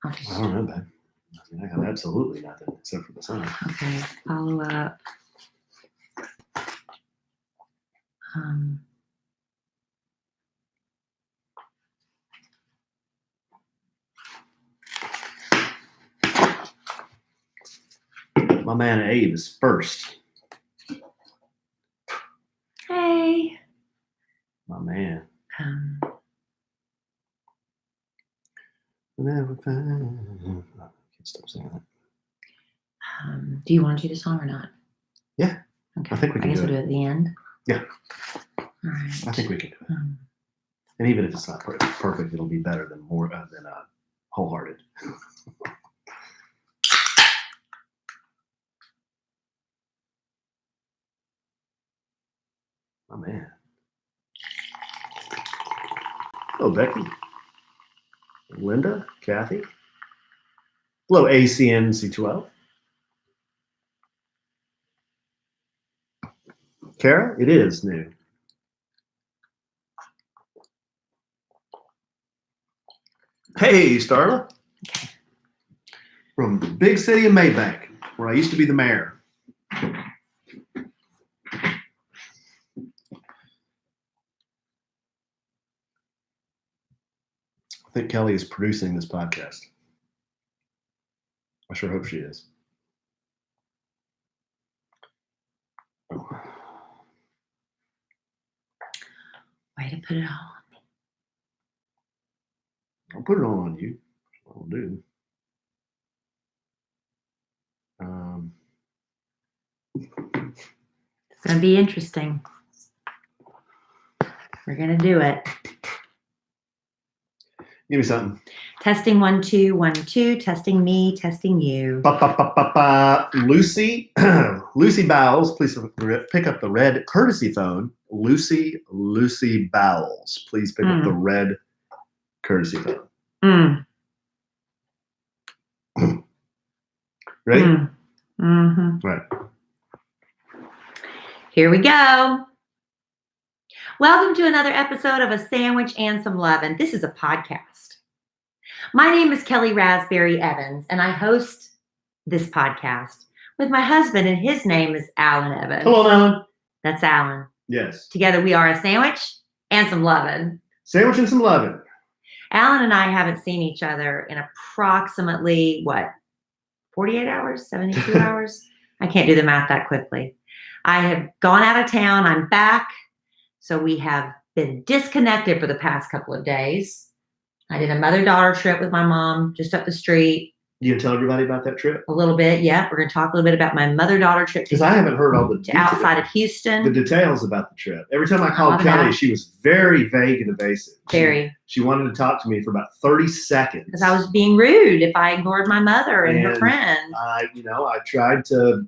I don't know, babe. I got absolutely nothing except for the sun. Okay, follow up. My man Abe is first. Hey. My man. Do you want to do the song or not? Yeah. Okay. I think we can I guess do we'll do it at the end. Yeah. All right. I think we can do it. And even if it's not perfect, it'll be better than wholehearted. Oh, man. Hello, Becky. Linda, Kathy. Hello, ACNC12. Kara, it is new. Hey, Starla. Okay. From the big city of Maybank, where I used to be the mayor. I think Kelly is producing this podcast. I sure hope she is. Oh. Way to put it all on me. I'll put it all on you. I'll do. It's going to be interesting. We're going to do it. Give me something. Testing 1 2 1 2. Testing me. Testing you. Lucy, Lucy Bowles, please pick up the red courtesy phone. Lucy Bowles, please pick up the red courtesy phone. Ready? Mm-hmm. Right. Here we go. Welcome to another episode of A Sandwich and Some Lovin'. This is a podcast. My name is Kelly Raspberry Evans, and I host this podcast with my husband, and his name is Alan Evans. Hello, Alan. That's Alan. Yes. Together we are a sandwich and some lovin'. Sandwich and some lovin'. Alan and I haven't seen each other in approximately, 48 hours, 72 hours? I can't do the math that quickly. I have gone out of town. I'm back. So we have been disconnected for the past couple of days. I did a mother-daughter trip with my mom just up the street. You gonna tell everybody about that trip? A little bit, yeah. We're going to talk a little bit about my mother-daughter trip. Because I haven't heard all the to outside of Houston. The details about the trip. Every time I called Kelly, she was very vague and evasive. She wanted to talk to me for about 30 seconds. Because I was being rude if I ignored my mother and her friend. I tried to,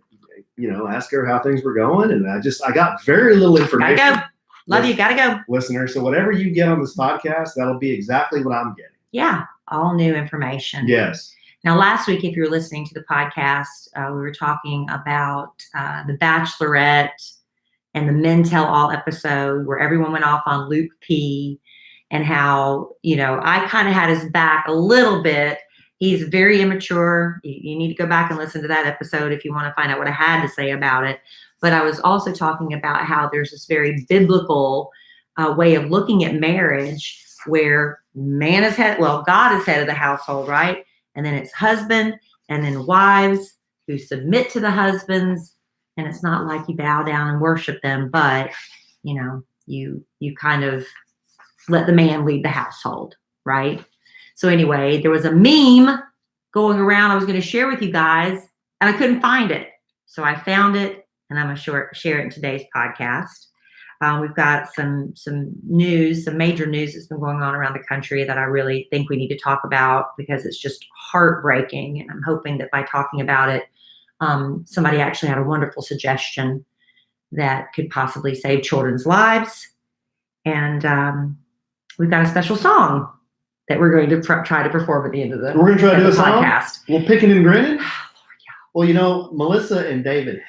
ask her how things were going, and I got very little information. Gotta go. Love you. Gotta go. Listener, so whatever you get on this podcast, that'll be exactly what I'm getting. Yeah, all new information. Yes. Now, last week, if you were listening to the podcast, we were talking about The Bachelorette and the Men Tell All episode where everyone went off on Luke P. and how, I kind of had his back a little bit. He's very immature. You need to go back and listen to that episode if you want to find out what I had to say about it. But I was also talking about how there's this very biblical way of looking at marriage where God is head of the household, right? And then it's husband and then wives who submit to the husbands. And it's not like you bow down and worship them, but, you kind of let the man lead the household, right? So anyway, there was a meme going around I was going to share with you guys, and I couldn't find it. So I found it, and I'm going to share it in today's podcast. We've got some news, some major news that's been going on around the country that I really think we need to talk about because it's just heartbreaking. And I'm hoping that by talking about it, somebody actually had a wonderful suggestion that could possibly save children's lives. And we've got a special song that we're going to try to perform at the end of the podcast. We're going to try to do a podcast. Well, picking and grinning? Well, Melissa and David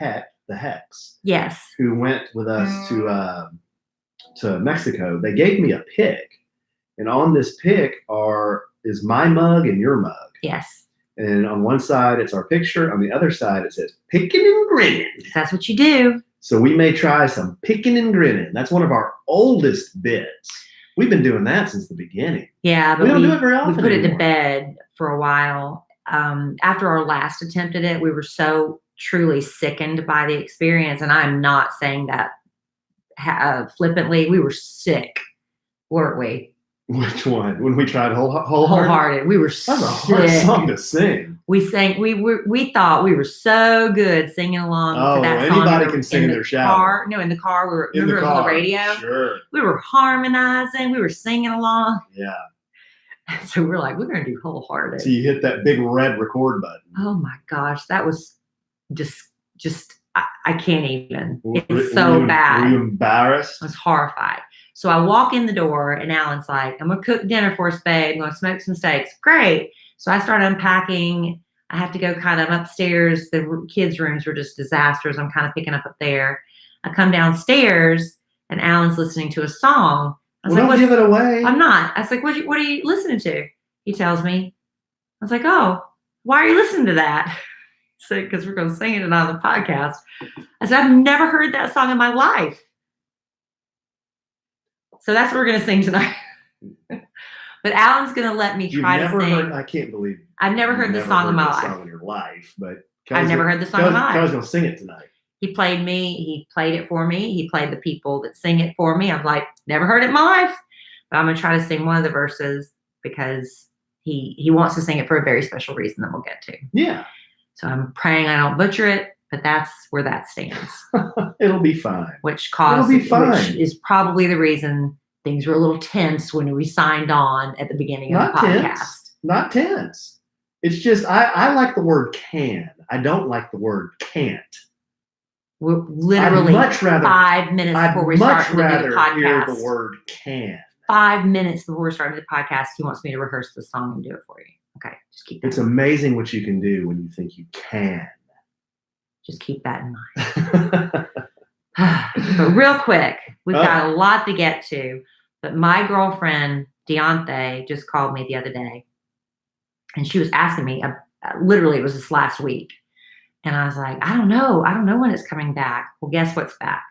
the Hex. Yes. Who went with us to Mexico. They gave me a pic, and on this pic are is my mug and your mug. Yes. And on one side, it's our picture. On the other side, it says picking and grinning. That's what you do. So we may try some picking and grinning. That's one of our oldest bits. We've been doing that since the beginning. Yeah, but we don't do it very often we put it to anymore. bed for a while. After our last attempt at it, we were so truly sickened by the experience. And I'm not saying that flippantly. We were sick, weren't we? Which one? When we tried Wholehearted? Wholehearted. We were That's a hard song to sing. We sang. We thought we were so good singing along to that song. Anybody can sing in their shower. No, in the car. We were in the car. On the radio. Sure. We were harmonizing. We were singing along. Yeah. So we're like, we're going to do Wholehearted. So you hit that big red record button. Oh my gosh, that was just I can't even. It's so bad. Were you embarrassed? I was horrified. So I walk in the door and Alan's like, I'm going to cook dinner for us, babe. I'm going to smoke some steaks. Great. So I start unpacking. I have to go kind of upstairs. The kids' rooms were just disasters. I'm kind of picking up there. I come downstairs and Alan's listening to a song. I was don't give it away. I'm not. I was like, what are you listening to? He tells me. I was like, oh, why are you listening to that? So, because we're going to sing it on the podcast. I said, I've never heard that song in my life. So that's what we're going to sing tonight. But Alan's going to let me try to sing. I can't believe. I've never heard this song in my life. Song in your life, but I've never heard this song in my life. Kelly's going to sing it tonight. He played it for me. He played the people that sing it for me. I'm like, never heard it in my life. But I'm going to try to sing one of the verses because he wants to sing it for a very special reason that we'll get to. Yeah. So I'm praying I don't butcher it, but that's where that stands. It'll be fine. Which is probably the reason things were a little tense when we signed on at the beginning of the podcast. Not tense. It's just I like the word can. I don't like the word can't. We're literally 5 minutes before we start the podcast. I'd much rather hear the word can. 5 minutes before we started the podcast, he wants me to rehearse the song and do it for you. Okay, just keep that. It's amazing what you can do when you think you can. Just keep that in mind. But real quick, we've got a lot to get to. But my girlfriend, Deontay, just called me the other day. And she was asking me, literally it was this last week. And I was like, I don't know when it's coming back. Well, guess what's back?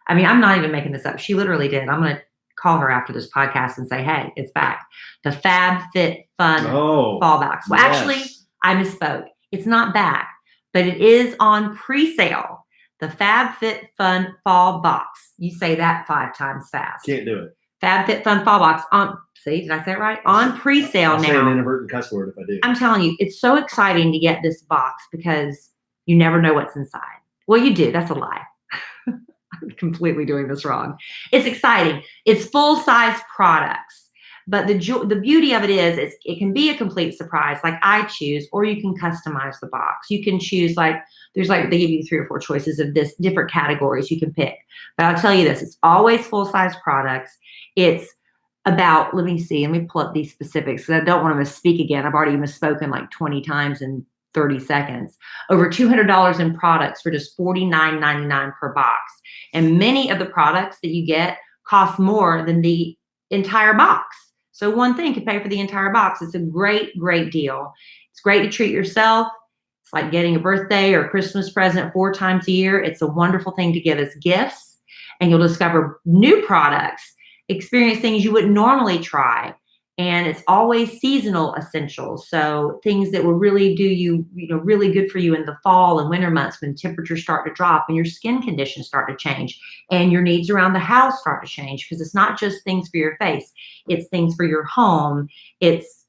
I mean, I'm not even making this up. She literally did. I'm going to call her after this podcast and say, hey, it's back. The FabFitFun Fall Box. Well, actually, I misspoke. It's not back, but it is on pre-sale. The FabFitFun Fall Box. You say that 5 times fast. Can't do it. FabFitFun Fall Box did I say it right? On pre-sale now. I'll say an inadvertent cuss word if I do. I'm telling you, it's so exciting to get this box because you never know what's inside. Well, you do. That's a lie. I'm completely doing this wrong. It's exciting. It's full-size products. But the beauty of it is it can be a complete surprise, like I choose, or you can customize the box. You can choose they give you 3 or 4 choices of this different categories you can pick. But I'll tell you this, it's always full-size products. It's about, let me pull up these specifics because I don't want to misspeak again. I've already misspoken like 20 times in 30 seconds. Over $200 in products for just $49.99 per box. And many of the products that you get cost more than the entire box. So one thing could pay for the entire box. It's a great, great deal. It's great to treat yourself. It's like getting a birthday or Christmas present 4 times a year. It's a wonderful thing to give as gifts. And you'll discover new products, experience things you wouldn't normally try. And it's always seasonal essentials. So things that will really do you, really good for you in the fall and winter months when temperatures start to drop and your skin conditions start to change and your needs around the house start to change, because it's not just things for your face. It's things for your home. It's,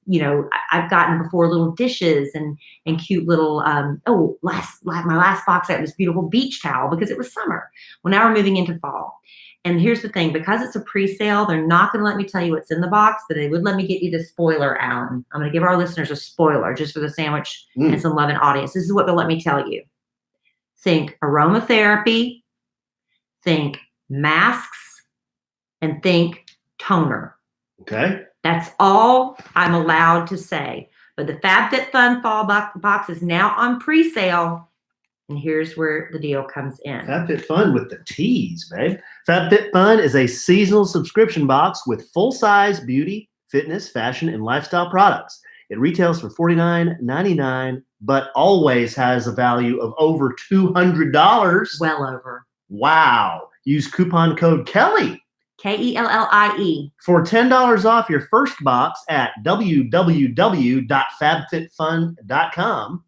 I've gotten before little dishes and cute little, my last box I had this beautiful beach towel because it was summer. Well, now we're moving into fall. And here's the thing, because it's a pre-sale, they're not going to let me tell you what's in the box, but they would let me get you the spoiler, Alan. I'm going to give our listeners a spoiler just for the sandwich and some Lovin audience. This is what they'll let me tell you. Think aromatherapy, think masks, and think toner. Okay. That's all I'm allowed to say. But the FabFitFun Fall Box is now on pre-sale. And here's where the deal comes in. FabFitFun with the T's, babe. FabFitFun is a seasonal subscription box with full-size beauty, fitness, fashion, and lifestyle products. It retails for $49.99, but always has a value of over $200. Well over. Wow. Use coupon code Kelly KELLIE. for $10 off your first box at www.fabfitfun.com.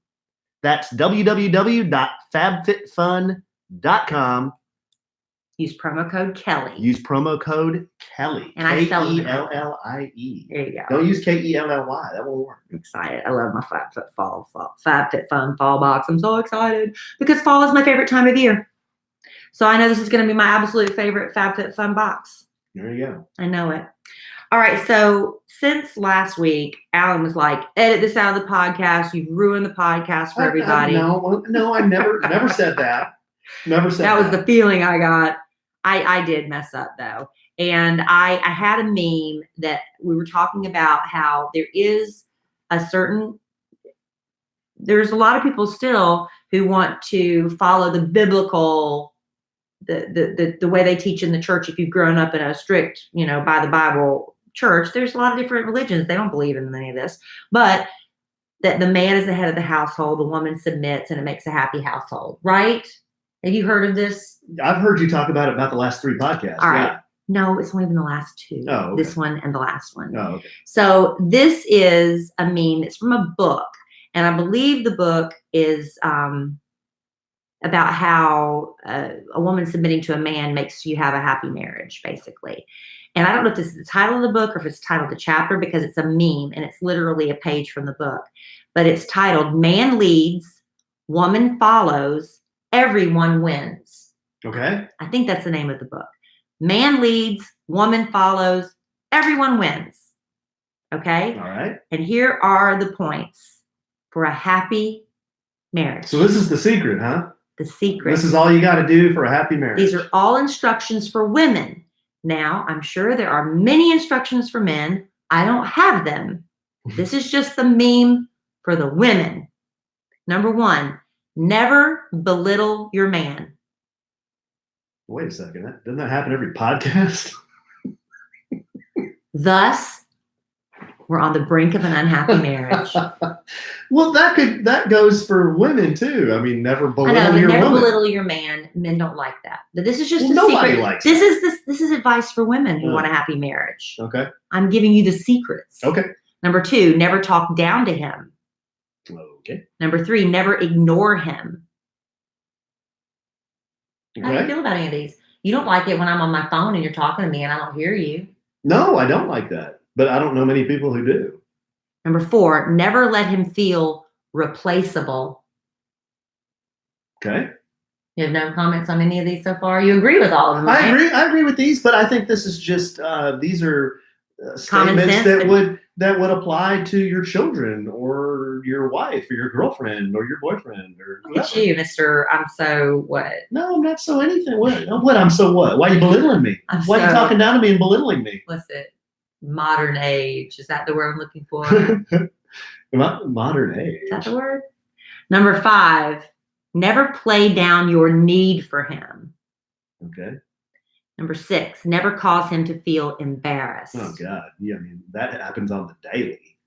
That's www.fabfitfun.com. Use promo code Kelly. Use promo code Kelly. And I spelled it KELLIE. There you go. Don't use KELLY. That won't work. I'm excited. I love my FabFitFun fall box. I'm so excited because fall is my favorite time of year. So I know this is going to be my absolute favorite FabFitFun box. There you go. I know it. All right. So since last week, Alan was like, edit this out of the podcast. You've ruined the podcast for everybody. No, I never said that. Never said that. That was the feeling I got. I did mess up though. And I had a meme that we were talking about how there's a lot of people still who want to follow the biblical, the way they teach in the church. If you've grown up in a strict, by the Bible church, there's a lot of different religions. They don't believe in any of this, but that the man is the head of the household, the woman submits, and it makes a happy household, right? Have you heard of this? I've heard you talk about the last 3 podcasts. All right. Yeah. No, it's only been the last 2. Oh, okay. This one and the last one. Oh, okay. So this is a meme. It's from a book. And I believe the book is about how a woman submitting to a man makes you have a happy marriage, basically. And I don't know if this is the title of the book or if it's titled the chapter because it's a meme and it's literally a page from the book. But it's titled, Man Leads, Woman Follows, Everyone Wins. Okay. I think that's the name of the book. Man leads, woman follows, everyone wins. Okay? All right. And here are the points for a happy marriage. So this is the secret, huh? The secret. This is all you got to do for a happy marriage. These are all instructions for women. Now, I'm sure there are many instructions for men. I don't have them. This is just the meme for the women. Number 1, never belittle your man. Wait a second. Doesn't that happen every podcast? Thus, we're on the brink of an unhappy marriage. Well, that goes for women too. I mean, never belittle your never woman. belittle your man. Men don't like that. But this is just the nobody secret. likes This is advice for women who Oh. want a happy marriage. Okay. I'm giving you the secrets. Okay. Number 2, never talk down to him. Okay. Number 3, never ignore him. How do you Okay. feel about any of these? You don't like it when I'm on my phone and you're talking to me and I don't hear you. No, I don't like that. But I don't know many people who do. Number 4, never let him feel replaceable. Okay. You have no comments on any of these so far? You agree with all of them, right? I agree with these, but I think this is just these are Common statements sense, that would apply to your children or your wife or your girlfriend or your boyfriend or Look at whoever. you, Mr. I'm so what? No, I'm not so anything. What? I'm so what? Why are you belittling me? I'm Why are you so- talking down to me and belittling me? What's it? Modern age. Is that the word I'm looking for? Modern age. Is that the word? Number 5, never play down your need for him. Okay. Number 6, never cause him to feel embarrassed. Oh God. Yeah, I mean that happens on the daily.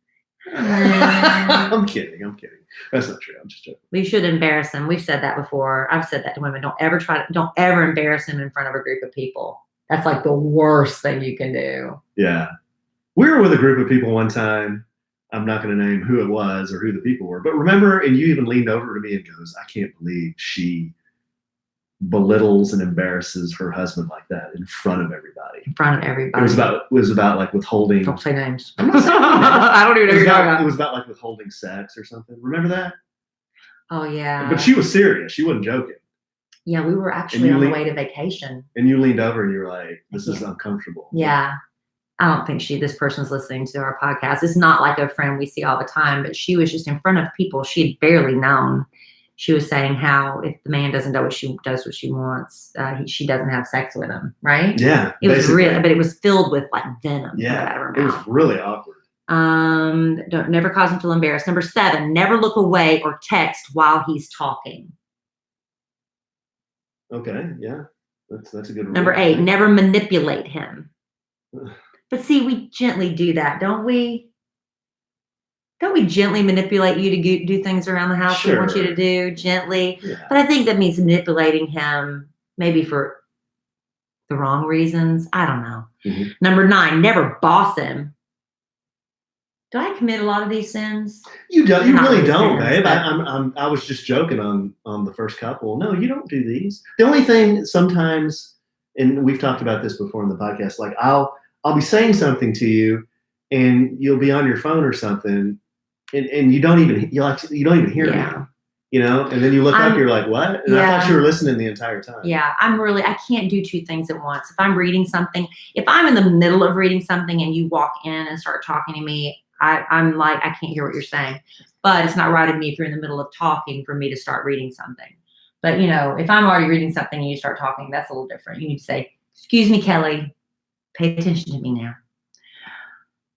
Mm. I'm kidding. That's not true. I'm just joking. We should embarrass him. We've said that before. I've said that to women. Don't ever embarrass him in front of a group of people. That's like the worst thing you can do. Yeah. We were with a group of people one time. I'm not going to name who it was or who the people were, but remember, and you even leaned over to me and goes, I can't believe she belittles and embarrasses her husband like that in front of everybody. In front of everybody. It was about like withholding. Don't say names. I'm not saying names. I don't even know It who was, you're talking about, about. it was about like withholding sex or something. Remember that? Oh, yeah. But she was serious. She wasn't joking. Yeah, we were actually you on the lean- way to vacation. And you leaned over and you were like, this is uncomfortable. Yeah. I don't think this person's listening to our podcast. It's not like a friend we see all the time, but she was just in front of people she had barely known. She was saying how if the man doesn't do what she wants, she doesn't have sex with him, right? Yeah. It was basically. real, but it was filled with like venom. Yeah. Out of her It was mouth. really awkward. Don't never cause him to feel embarrassed. Number 7, never look away or text while he's talking. Okay. Yeah. That's a good rule. Number 8, never manipulate him. But see, we gently do that, don't we? Don't we gently manipulate you to do things around the house we want you to Sure. do gently? Yeah. But I think that means manipulating him maybe for the wrong reasons. I don't know. Mhm. Number 9, never boss him. Do I commit a lot of these sins? You don't. You Not really really don't, sins, babe. but I was just joking on the first couple. No, you don't do these. The only thing sometimes, and we've talked about this before in the podcast. Like I'll be saying something to you, and you'll be on your phone or something, and you don't even hear me. yeah. And then you look up, I'm you're like, what? And I thought you yeah. were listening the entire time. Yeah, I can't do 2 things at once. If I'm reading something, if I'm in the middle of reading something and you walk in and start talking to me, I'm like, I can't hear what you're saying. But it's not right of me if you're in the middle of talking for me to start reading something. But if I'm already reading something and you start talking, that's a little different. You need to say, excuse me, Kelly, pay attention to me now.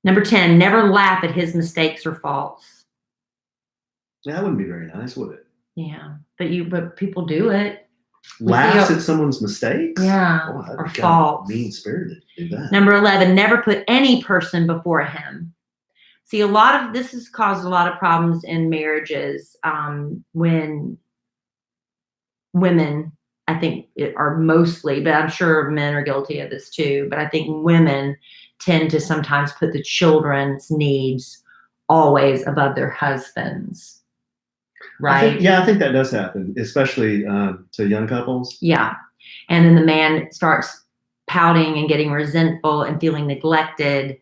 Number 10, never laugh at his mistakes or faults. Yeah, that wouldn't be very nice, would it? Yeah, but people do it. Laughs at someone's mistakes? Yeah, Oh, that'd or be faults. Mean-spirited to do that. Number 11, never put any person before him. See, this has caused a lot of problems in marriages when women, I think, are mostly, but I'm sure men are guilty of this too. But I think women tend to sometimes put the children's needs always above their husbands, right? I think that does happen, especially to young couples. Yeah. And then the man starts pouting and getting resentful and feeling neglected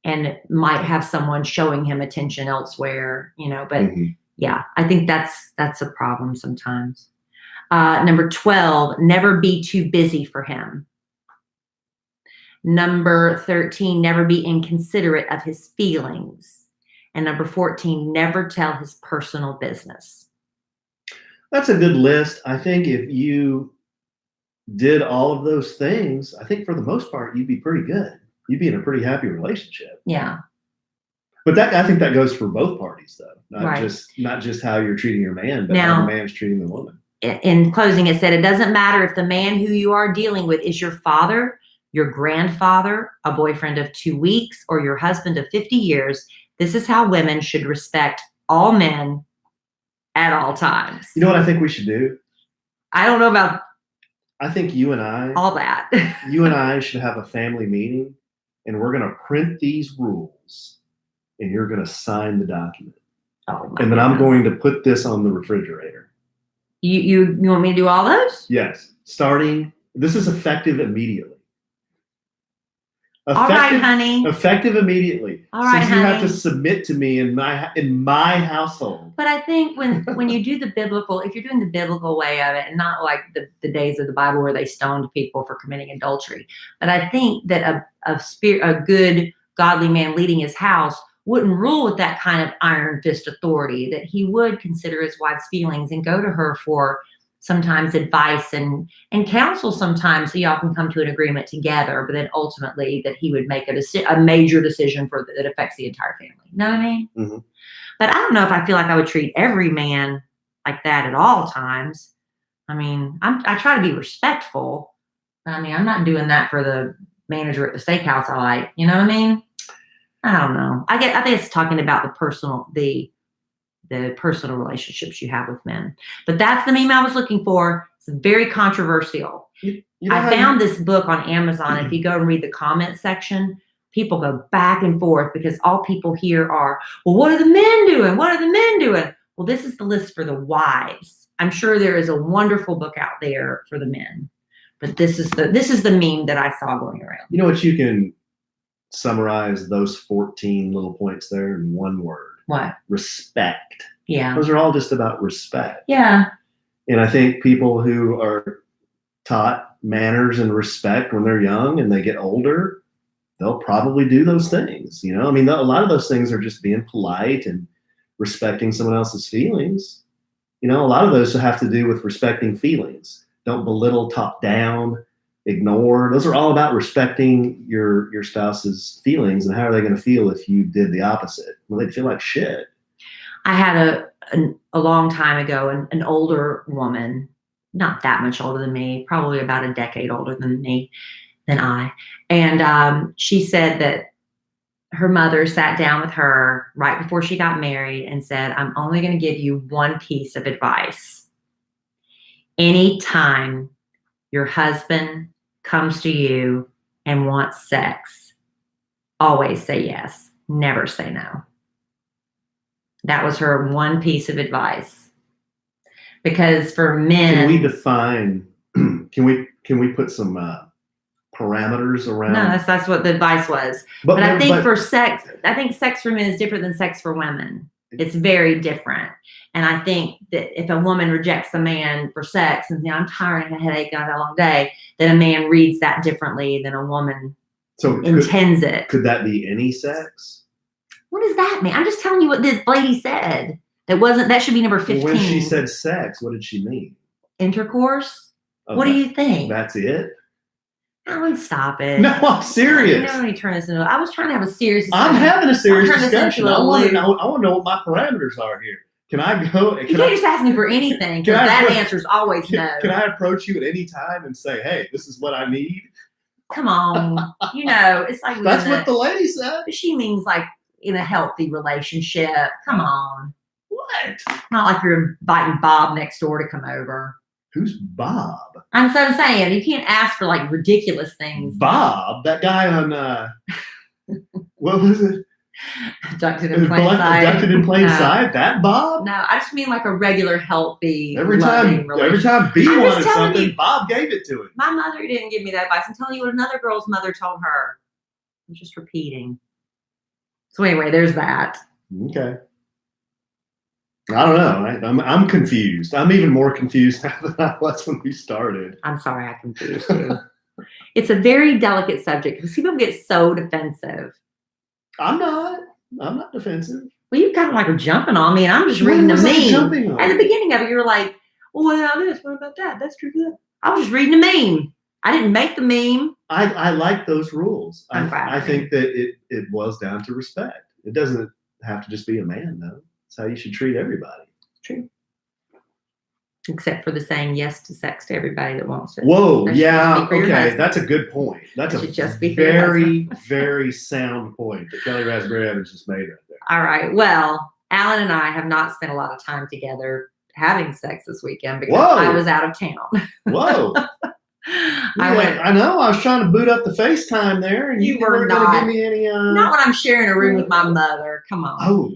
and might have someone showing him attention elsewhere, but yeah, I think that's a problem sometimes. Number 12, never be too busy for him. Number 13, never be inconsiderate of his feelings. And number 14, never tell his personal business. That's a good list. I think if you did all of those things, I think for the most part, you'd be pretty good. You'd be in a pretty happy relationship. Yeah. But I think that goes for both parties, though. Right. Not just how you're treating your man, but Now, how the man's treating the woman. In closing, it said, it doesn't matter if the man who you are dealing with is your father, your grandfather, a boyfriend of 2 weeks, or your husband of 50 years. This is how women should respect all men at all times. You know what I think we should do? I don't know about I think you and I all that. You and I should have a family meeting, and we're going to print these rules, and you're going to sign the document. Oh, and then I'm going to put this on the refrigerator. You want me to do all those? Yes. This is effective immediately. All right, honey. Effective immediately. All right, since you honey. have to submit to me in my household. But I think when you do if you're doing the biblical way of it, and not like the days of the Bible where they stoned people for committing adultery, but I think that a good godly man leading his house wouldn't rule with that kind of iron fist authority, that he would consider his wife's feelings and go to her for sometimes advice and counsel sometimes, so y'all can come to an agreement together, but then ultimately that he would make a major decision that affects the entire family. You know what I mean? Mm-hmm. But I don't know if I feel like I would treat every man like that at all times. I mean, I try to be respectful. I mean, I'm not doing that for the manager at the steakhouse I like. You know what I mean? I don't know. I think it's talking about the personal relationships you have with men. But that's the meme I was looking for. It's very controversial. I found this book on Amazon. If you go and read the comment section, people go back and forth because all people hear are, well, what are the men doing? What are the men doing? Well, this is the list for the wives. I'm sure there is a wonderful book out there for the men. But this is the meme that I saw going around. You know what, you can summarize those 14 little points there in one word. What? Respect. Yeah. Those are all just about respect. Yeah. And I think people who are taught manners and respect when they're young and they get older, they'll probably do those things. I mean, a lot of those things are just being polite and respecting someone else's feelings. A lot of those have to do with respecting feelings. Don't belittle, talk down, ignore. Those are all about respecting your spouse's feelings. And how are they going to feel if you did the opposite? Well, they'd feel like shit. I had a long time ago an older woman, not that much older than me, probably about a decade older than me, than I. And she said that her mother sat down with her right before she got married and said, I'm only going to give you one piece of advice. Anytime your husband comes to you and wants sex, always say yes. Never say no. That was her one piece of advice. Because for men, can we define? Can we put some parameters around? No, that's what the advice was. But I think for sex, I think sex for men is different than sex for women. It's very different. And I think that if a woman rejects a man for sex and I'm tired, I have a headache, I had a long day, then a man reads that differently than a woman intends it. Could that be any sex? What does that mean? I'm just telling you what the lady said. That should be number 15. When she said sex, what did she mean? Intercourse? Oh, what do you think? That's it? Alan, stop it. No, I'm serious. You know, let me turn this into. I was trying to have a serious discussion. I'm having a serious discussion. I want to know what my parameters are here. Can I go? You can't just ask me for anything, because that answer is always no. Can I approach you at any time and say, hey, this is what I need? Come on. You know, it's like. That's what the lady said. She means like in a healthy relationship. Come on. What? Not like you're inviting Bob next door to come over. Who's Bob? I'm so saying, you can't ask for like ridiculous things. Bob, that guy on what was it? Abducted in plain sight. Abducted in plain sight. That Bob? No, I just mean like a regular, healthy, every time B wanted something, Bob gave it to him. My mother didn't give me that advice. I'm telling you what another girl's mother told her. I'm just repeating. So anyway, there's that. Okay. I don't know. I'm confused. I'm even more confused now than I was when we started. I'm sorry I confused you. It's a very delicate subject because people get so defensive. I'm not defensive. Well, you kind of like are jumping on me, and I'm just reading the meme. At the beginning of it, you were like, "Oh, what about this? What about that? That's true." I was just reading the meme. I didn't make the meme. I like those rules. I think that it boils down to respect. It doesn't have to just be a man, though. It's how you should treat everybody. True. Except for the saying yes to sex to everybody that wants it. Whoa, yeah, okay, that's a good point. That's a very, very sound point that Kelly Raspberry Evans just made right there. All right, well, Alan and I have not spent a lot of time together having sex this weekend because I was out of town. Whoa. I know. I was trying to boot up the FaceTime there, and you weren't going to give me any. Not when I'm sharing a room with my mother. Come on. Oh.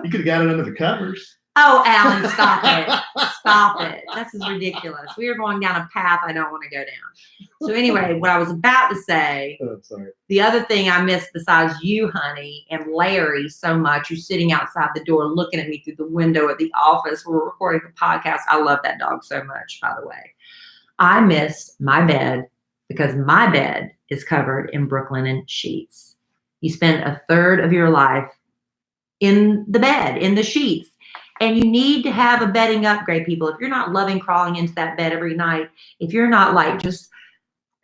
You could have got it under the covers. Oh, Alan, stop it. Stop it. This is ridiculous. We are going down a path I don't want to go down. So anyway, what I was about to say, the other thing I missed besides you, honey, and Larry so much, who's sitting outside the door looking at me through the window at the office where we're recording the podcast. I love that dog so much, by the way. I missed my bed because my bed is covered in Brooklinen sheets. You spend a third of your life in the bed, in the sheets. And you need to have a bedding upgrade, people. If you're not loving crawling into that bed every night, if you're not like just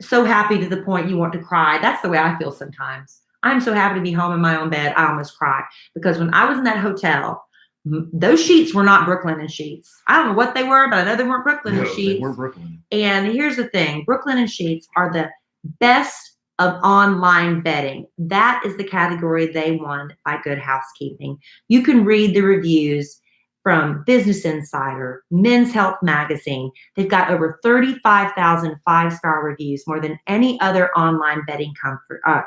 so happy to the point you want to cry, that's the way I feel sometimes. I'm so happy to be home in my own bed, I almost cry. Because when I was in that hotel, those sheets were not Brooklinen sheets. I don't know what they were, but I know they weren't Brooklinen sheets. They were Brooklyn. And here's the thing, Brooklinen sheets are the best of online bedding. That is the category they won by Good Housekeeping. You can read the reviews from Business Insider, Men's Health Magazine. They've got over 35,000 5-star reviews, more than any other online bedding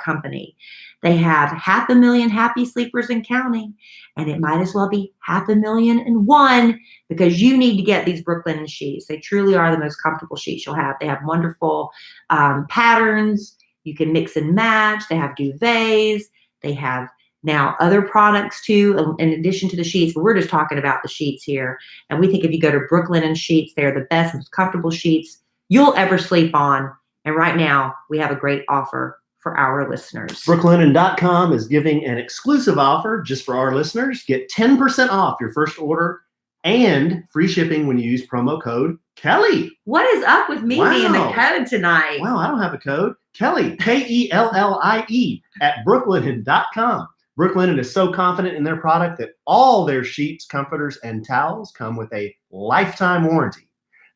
company. They have 500,000 happy sleepers and counting, and it might as well be 500,001 because you need to get these Brooklinen sheets. They truly are the most comfortable sheets you'll have. They have wonderful patterns. You can mix and match. They have duvets. They have now other products too, in addition to the sheets, but we're just talking about the sheets here. And we think if you go to Brooklinen sheets, they're the best, most comfortable sheets you'll ever sleep on. And right now we have a great offer for our listeners. Brooklinen.com is giving an exclusive offer just for our listeners. Get 10% off your first order and free shipping when you use promo code Kelly. What is up with me being the code tonight? Wow, I don't have a code. Kelly, Kellie at Brooklinen.com. Brooklinen is so confident in their product that all their sheets, comforters, and towels come with a lifetime warranty.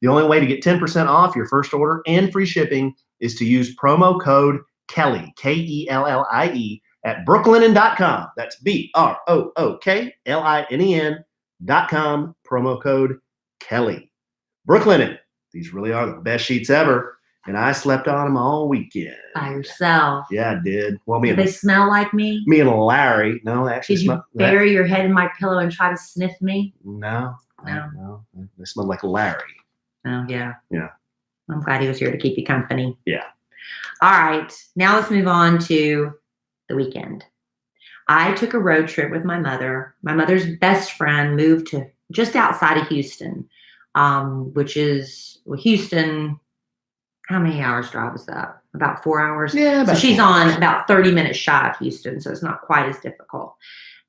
The only way to get 10% off your first order and free shipping is to use promo code Kelly, Kellie, at brooklinen.com. That's BROOKLINEN.com, promo code Kelly. Brooklinen. These really are the best sheets ever. And I slept on them all weekend. By yourself. Yeah, I did. Well, Did they smell like me? Me and Larry. No, they actually Did you bury your head in my pillow and try to sniff me? No. No. They smelled like Larry. Oh, yeah. Yeah. I'm glad he was here to keep you company. Yeah. All right. Now let's move on to the weekend. I took a road trip with my mother. My mother's best friend moved to just outside of Houston, which is Houston. How many hours drive is that? About 4 hours? Yeah. So she's on about 30 minutes shy of Houston, so it's not quite as difficult.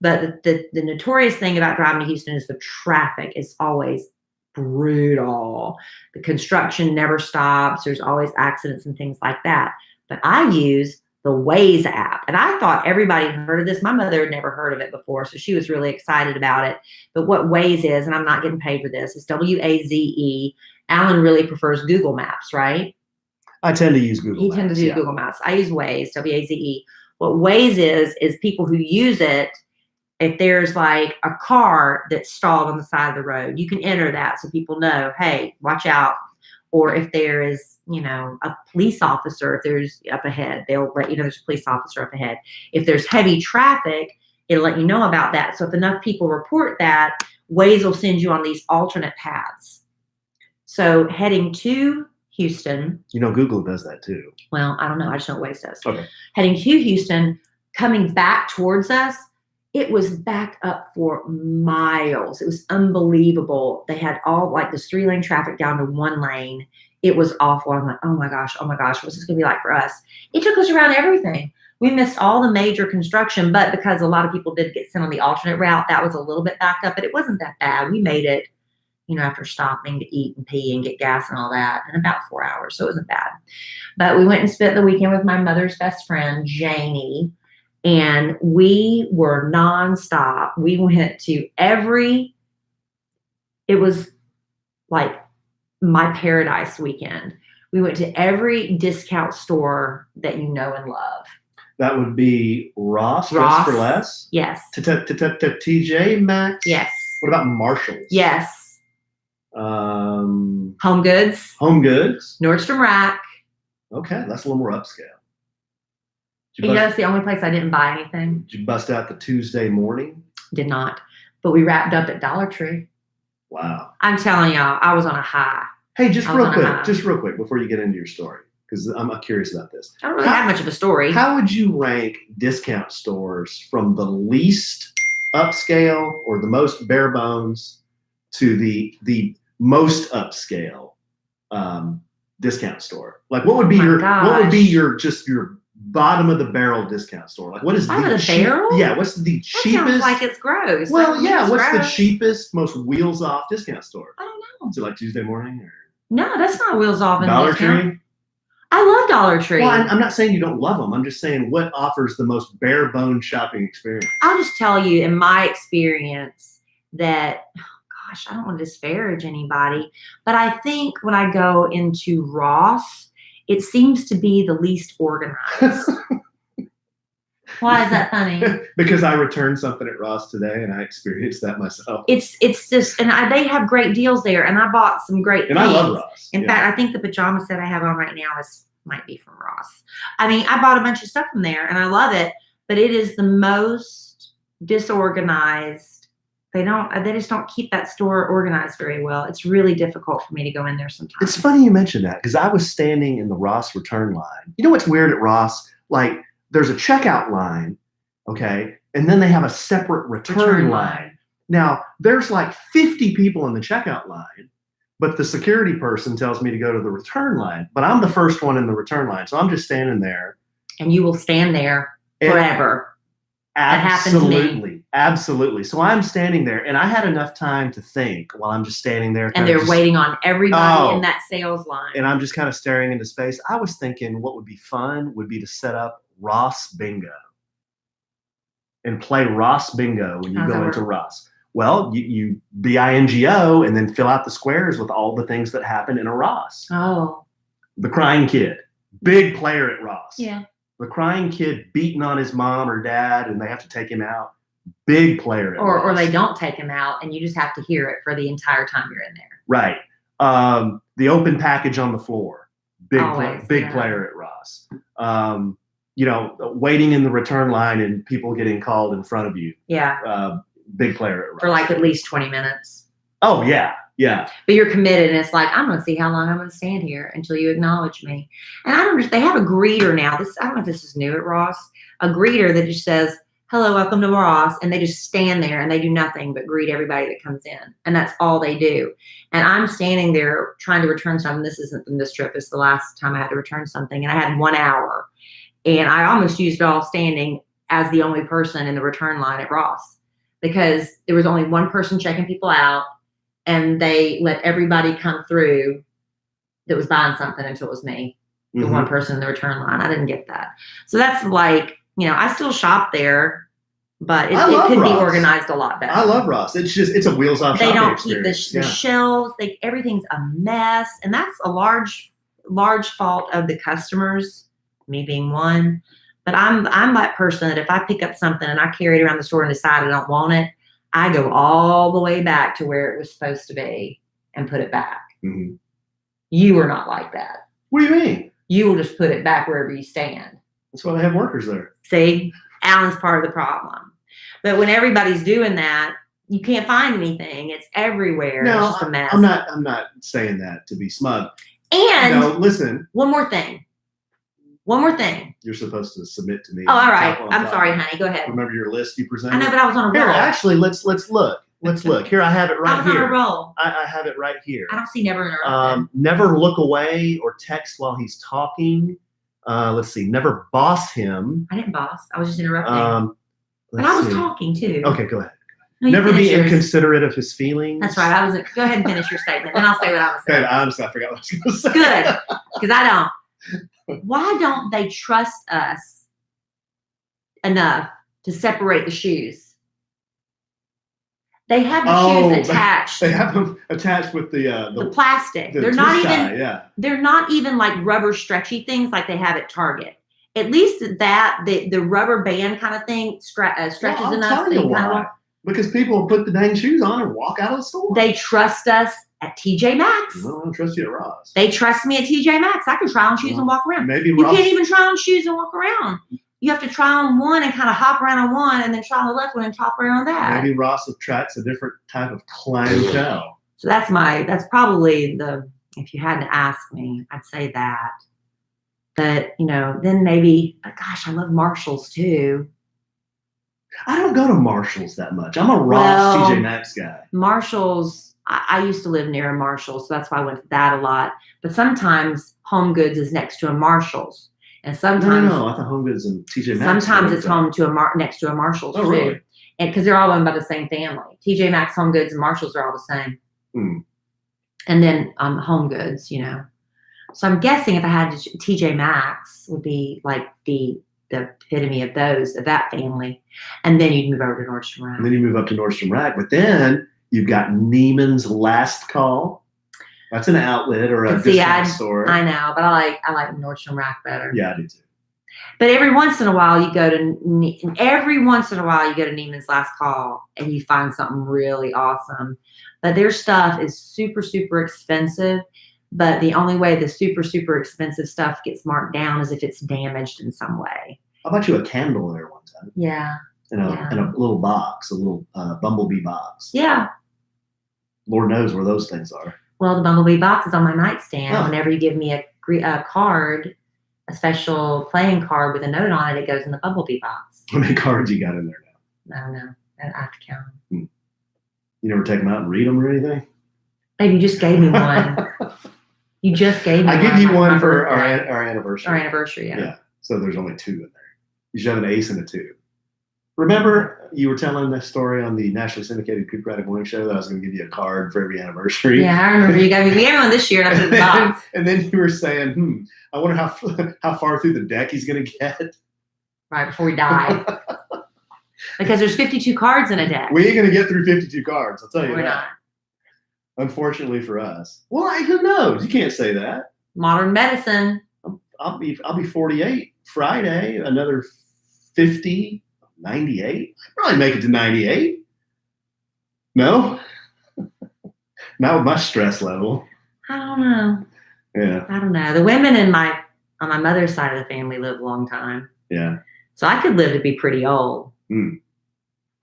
But the notorious thing about driving to Houston is the traffic is always brutal. The construction never stops. There's always accidents and things like that. But I use the Waze app. And I thought everybody had heard of this. My mother had never heard of it before, so she was really excited about it. But what Waze is, and I'm not getting paid for this, it's WAZE. Alan really prefers Google Maps, right? I tend to use Google Maps. He tends to do Google Maps. I use Waze, WAZE. What Waze is people who use it, if there's like a car that's stalled on the side of the road, you can enter that so people know, hey, watch out. Or if there is, a police officer, if there's up ahead, they'll let you know there's a police officer up ahead. If there's heavy traffic, it'll let you know about that. So if enough people report that, Waze will send you on these alternate paths. So heading to Houston. Google does that too. Well, I don't know. I just know what Waze does. Okay. Heading to Houston, coming back towards us, it was backed up for miles. It was unbelievable. They had all like this 3-lane traffic down to 1 lane. It was awful. I'm like, oh my gosh, what's this gonna be like for us? It took us around everything. We missed all the major construction, but because a lot of people did get sent on the alternate route, that was a little bit backed up, but it wasn't that bad. We made it, after stopping to eat and pee and get gas and all that in about 4 hours. So it wasn't bad. But we went and spent the weekend with my mother's best friend, Janie, and we were nonstop. We went to it was like my paradise weekend. We went to every discount store that you know and love. That would be Ross, Dress for Less? Yes. TJ Maxx? Yes. What about Marshalls? Yes. Home Goods. Nordstrom Rack. Okay, that's a little more upscale. That's the only place I didn't buy anything. Did you bust out the Tuesday morning? Did not. But we wrapped up at Dollar Tree. Wow. I'm telling y'all, I was on a high. Hey, just real quick before you get into your story, because I'm curious about this. I don't really have much of a story. How would you rank discount stores from the least upscale or the most bare bones to the most upscale discount store? Like, what would be your bottom of the barrel discount store? Like, what is bottom of the barrel? Yeah, what's the cheapest? That sounds like it's gross. Well, yeah, what's the cheapest, most wheels off discount store? I don't know. Is it like Tuesday morning or? No, that's not wheels off. In Dollar discount. Tree. I love Dollar Tree. Well, I'm not saying you don't love them. I'm just saying what offers the most bare bones shopping experience. I'll just tell you, in my experience, that I don't want to disparage anybody, but I think when I go into Ross, it seems to be the least organized. Why is that funny? Because I returned something at Ross today, and I experienced that myself. It's just, and they have great deals there, and I bought some great things. I love Ross. In fact, I think the pajama set I have on right now might be from Ross. I mean, I bought a bunch of stuff from there, and I love it, but it is the most disorganized. They just don't keep that store organized very well. It's really difficult for me to go in there sometimes. It's funny you mentioned that, because I was standing in the Ross return line. You know what's weird at Ross? Like, there's a checkout line, okay, and then they have a separate return line. Now, there's like 50 people in the checkout line, but the security person tells me to go to the return line. But I'm the first one in the return line, so I'm just standing there. And you will stand there forever. Absolutely. So I'm standing there, and I had enough time to think while I'm just standing there. And they're waiting on everybody in that sales line. And I'm just kind of staring into space. I was thinking what would be fun would be to set up Ross Bingo and play Ross Bingo when you go into Ross. Well, you BINGO and then fill out the squares with all the things that happen in a Ross. Oh. The crying kid, big player at Ross. Yeah. The crying kid beating on his mom or dad and they have to take him out. Big player at Ross. Or they don't take him out and you just have to hear it for the entire time you're in there. Right. The open package on the floor. Big Always, player at Ross. Waiting in the return line and people getting called in front of you. Yeah. Big player at Ross. For like at least 20 minutes. Oh, yeah. Yeah. But you're committed and it's like, I'm going to see how long I'm going to stand here until you acknowledge me. And I don't understand. They have a greeter now. I don't know if this is new at Ross. A greeter that just says, hello, welcome to Ross. And they just stand there and they do nothing but greet everybody that comes in. And that's all they do. And I'm standing there trying to return something. This isn't from this trip. It's the last time I had to return something. And I had 1 hour. And I almost used it all standing as the only person in the return line at Ross. Because there was only one person checking people out. And they let everybody come through that was buying something until it was me. The one person in the return line. I didn't get that. So that's like, I still shop there, but it could be organized a lot better. I love Ross. It's a wheels off. They shopping don't keep experience. the shelves. Everything's a mess, and that's a large fault of the customers, me being one. But I'm that person that if I pick up something and I carry it around the store and decide I don't want it, I go all the way back to where it was supposed to be and put it back. Mm-hmm. You are not like that. What do you mean? You will just put it back wherever you stand. That's why they have workers there. See, Alan's part of the problem. But when everybody's doing that, you can't find anything. It's everywhere. No, it's just a mess. I'm not saying that to be smug. And no, listen. One more thing. You're supposed to submit to me. Oh, all right. I'm sorry, honey. Go ahead. Remember your list you presented? I know, but I was on a roll. Here, actually, let's look. Let's look. Here, I have it right I was here. on a roll. I have it right here. I don't see never interrupted. Never look away or text while he's talking. Let's see. Never boss him. I didn't boss. I was just interrupting. But I was talking too. Okay, go ahead. No, never be inconsiderate of his feelings. That's right. Go ahead and finish your statement, then I'll say what I was saying. Okay, honestly, I forgot what I was going to say. Good, because I don't. Why don't they trust us enough to separate the shoes? They have the shoes attached. They have them attached with the plastic. The they're not even. tie, yeah. They're not even like rubber stretchy things like they have at Target. At least the rubber band kind of thing stretches enough. Because people will put the dang shoes on and walk out of the store. They trust us at TJ Maxx. No, I don't trust you at Ross. They trust me at TJ Maxx. I can try on shoes and walk around. Maybe you can't even try on shoes and walk around. You have to try on one and kind of hop around on one and then try on the left one and hop around on that. Maybe Ross attracts a different type of clientele. So that's probably if you had to ask me, I'd say that. But, then maybe, gosh, I love Marshalls too. I don't go to Marshalls that much. I'm a Ross TJ Maxx guy. Marshalls, I used to live near a Marshalls, so that's why I went to that a lot. But sometimes Home Goods is next to a Marshalls. And sometimes no, I thought Home Goods and TJ Maxx. Sometimes it's next to a Marshalls too. Really? And because they're all owned by the same family. TJ Maxx, Home Goods, and Marshalls are all the same. And then Home Goods, So I'm guessing if I had TJ Maxx would be like the epitome of that family. And then you'd move over to Nordstrom Rack. And then you move up to Nordstrom Rack. But then you've got Neiman's Last Call. That's an outlet or a discount store. I know, but I like Nordstrom Rack better. Yeah, I do too. But every once in a while you go to Neiman's Last Call and you find something really awesome. But their stuff is super, super expensive. But the only way the super, super expensive stuff gets marked down is if it's damaged in some way. I bought you a candle there one time. Yeah. In a little box, a little bumblebee box. Yeah. Lord knows where those things are. Well, the bumblebee box is on my nightstand. Oh. Whenever you give me a card, a special playing card with a note on it, it goes in the bumblebee box. How many cards you got in there now? I don't know. I have to count them. You never take them out and read them or anything? Babe, you just gave me one. You just gave me one. I give you one for our anniversary. Our anniversary, yeah. Yeah. So there's only 2 in there. You should have an ace and a 2. Remember, you were telling that story on the nationally syndicated Good Friday Morning Show that I was going to give you a card for every anniversary. Yeah, I remember you gave me one this year, and I put it in the box. And then you were saying, I wonder how far through the deck he's going to get. Right before he died. because there's 52 cards in a deck. We ain't gonna get through 52 cards. I'll tell you We're that. not. Unfortunately for us. Well, who knows? You can't say that. Modern medicine. I'll be 48 Friday. Another 50, 98. I'll probably make it to 98. No, not with my stress level. I don't know. Yeah. I don't know. The women on my mother's side of the family live a long time. Yeah. So I could live to be pretty old.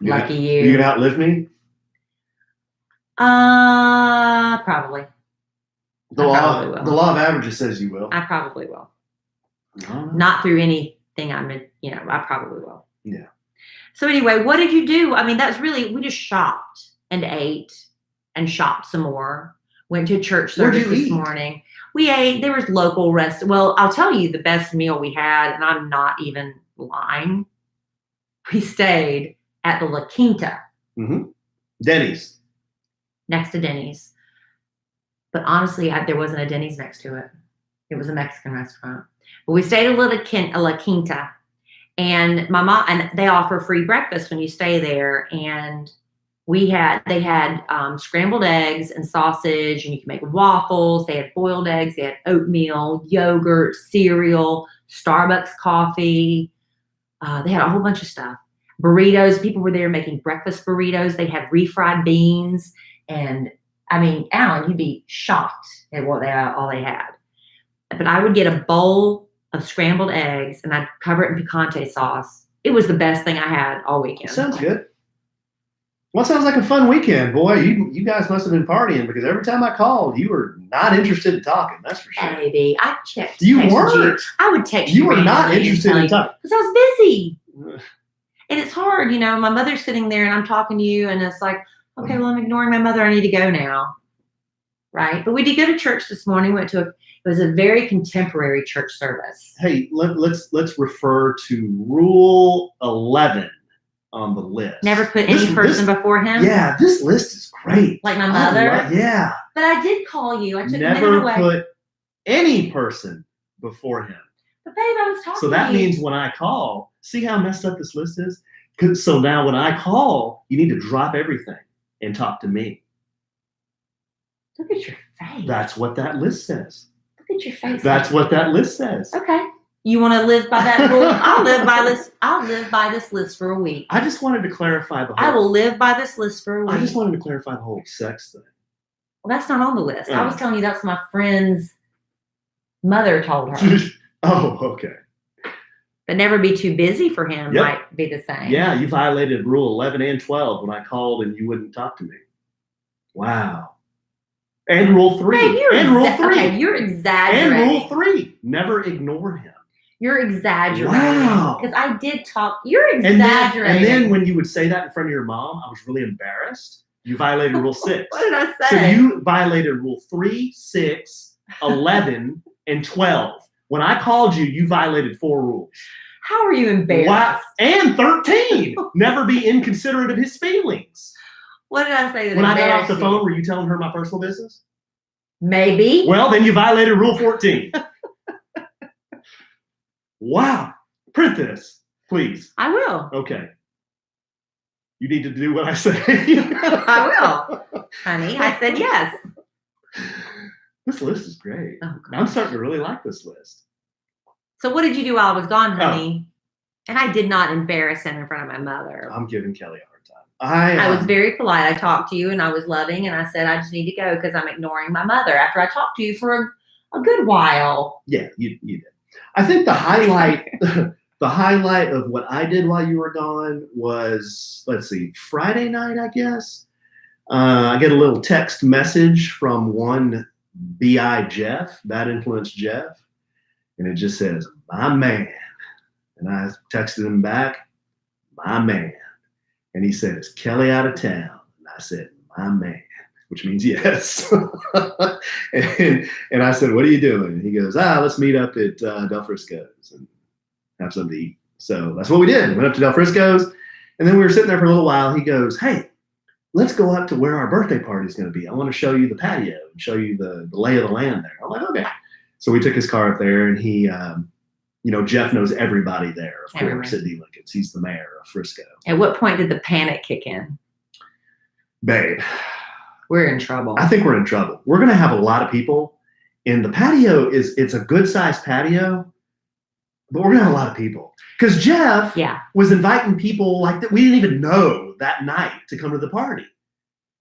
Lucky you. You can outlive me? Probably. The law of averages says you will. I probably will. Right. Not through anything I probably will. Yeah. So anyway, what did you do? I mean, we just shopped and ate and shopped some more. Went to church service this morning. We ate. There was local Well, I'll tell you the best meal we had, and I'm not even lying. We stayed at the La Quinta. Mm-hmm. Denny's. Next to Denny's. But honestly, there wasn't a Denny's next to it. It was a Mexican restaurant. But we stayed at La Quinta. And my mom, and they offer free breakfast when you stay there. And they had scrambled eggs and sausage, and you can make waffles. They had boiled eggs. They had oatmeal, yogurt, cereal, Starbucks coffee. They had a whole bunch of stuff. Burritos. People were there making breakfast burritos. They had refried beans. And I mean, Alan, you'd be shocked at what all they had. But I would get a bowl of scrambled eggs and I'd cover it in picante sauce. It was the best thing I had all weekend. Sounds good. Well, sounds like a fun weekend, boy. You guys must have been partying because every time I called, you were not interested in talking. That's for sure. Baby, I checked. You weren't. I would text you. You were not interested in talking because I was busy. And it's hard, my mother's sitting there and I'm talking to you, and it's like, okay, well, I'm ignoring my mother. I need to go now. Right? But we did go to church this morning. It was a very contemporary church service. Hey, let's refer to Rule 11 on the list. Never put any person before him? Yeah, this list is great. Like my mother? Yeah. But I did call you. I took Never a minute away. put any person before him. But babe, I was talking So that means when I call, see how messed up this list is? So now when I call, you need to drop everything and talk to me. Look at your face. That's what that list says. Look at your face. That's what that list says. Okay. You want to live by that rule? I'll live by this list for a week. I just wanted to clarify the whole. I will live by this list for a week. I just wanted to clarify the whole sex thing. Well, that's not on the list. I was telling you that's my friend's mother told her. Oh, okay. But never be too busy for him might be the same. Yeah, you violated Rule 11 and 12 when I called and you wouldn't talk to me. Wow. And Rule 3. Hey, Rule 3. Okay, you're exaggerating. And Rule 3. Never ignore him. You're exaggerating. Wow. Because I did talk. You're exaggerating. And then when you would say that in front of your mom, I was really embarrassed. You violated Rule 6. What did I say? So you violated Rule 3, 6, 11, and 12. When I called you, you violated 4 rules. How are you embarrassed? Wow. And 13. Never be inconsiderate of his feelings. What did I say that when I got off the you? phone, were you telling her my personal business? Maybe. Well, then you violated Rule 14. Wow. Print this, please. I will. Okay. You need to do what I say. I will. Honey, I said yes. This list is great. Oh, I'm starting to really like this list. So what did you do while I was gone, honey? And I did not embarrass him in front of my mother. I'm giving Kelly a hard time. I was very polite. I talked to you and I was loving, and I said, I just need to go because I'm ignoring my mother after I talked to you for a good while. Yeah, you did. I think the highlight the highlight of what I did while you were gone was, let's see, Friday night, I guess. I get a little text message from one B.I. Jeff, Bad Influence Jeff, and it just says, my man. And I texted him back, my man. And he said, is Kelly out of town? And I said, my man, which means yes. and I said, what are you doing? And he goes, let's meet up at Del Frisco's and have something to eat. So that's what we did. We went up to Del Frisco's, and then we were sitting there for a little while. He goes, hey, let's go up to where our birthday party is going to be. I want to show you the patio and show you the lay of the land there. I'm like, okay. So we took his car up there, and he Jeff knows everybody there, of Everyone. course, at D. Lincoln's. He's the mayor of Frisco. At what point did the panic kick in? Babe, We're in trouble. I think we're in trouble. We're going to have a lot of people. And the patio it's a good-sized patio, but we're going to have a lot of people. Because Jeff was inviting people like that we didn't even know that night to come to the party.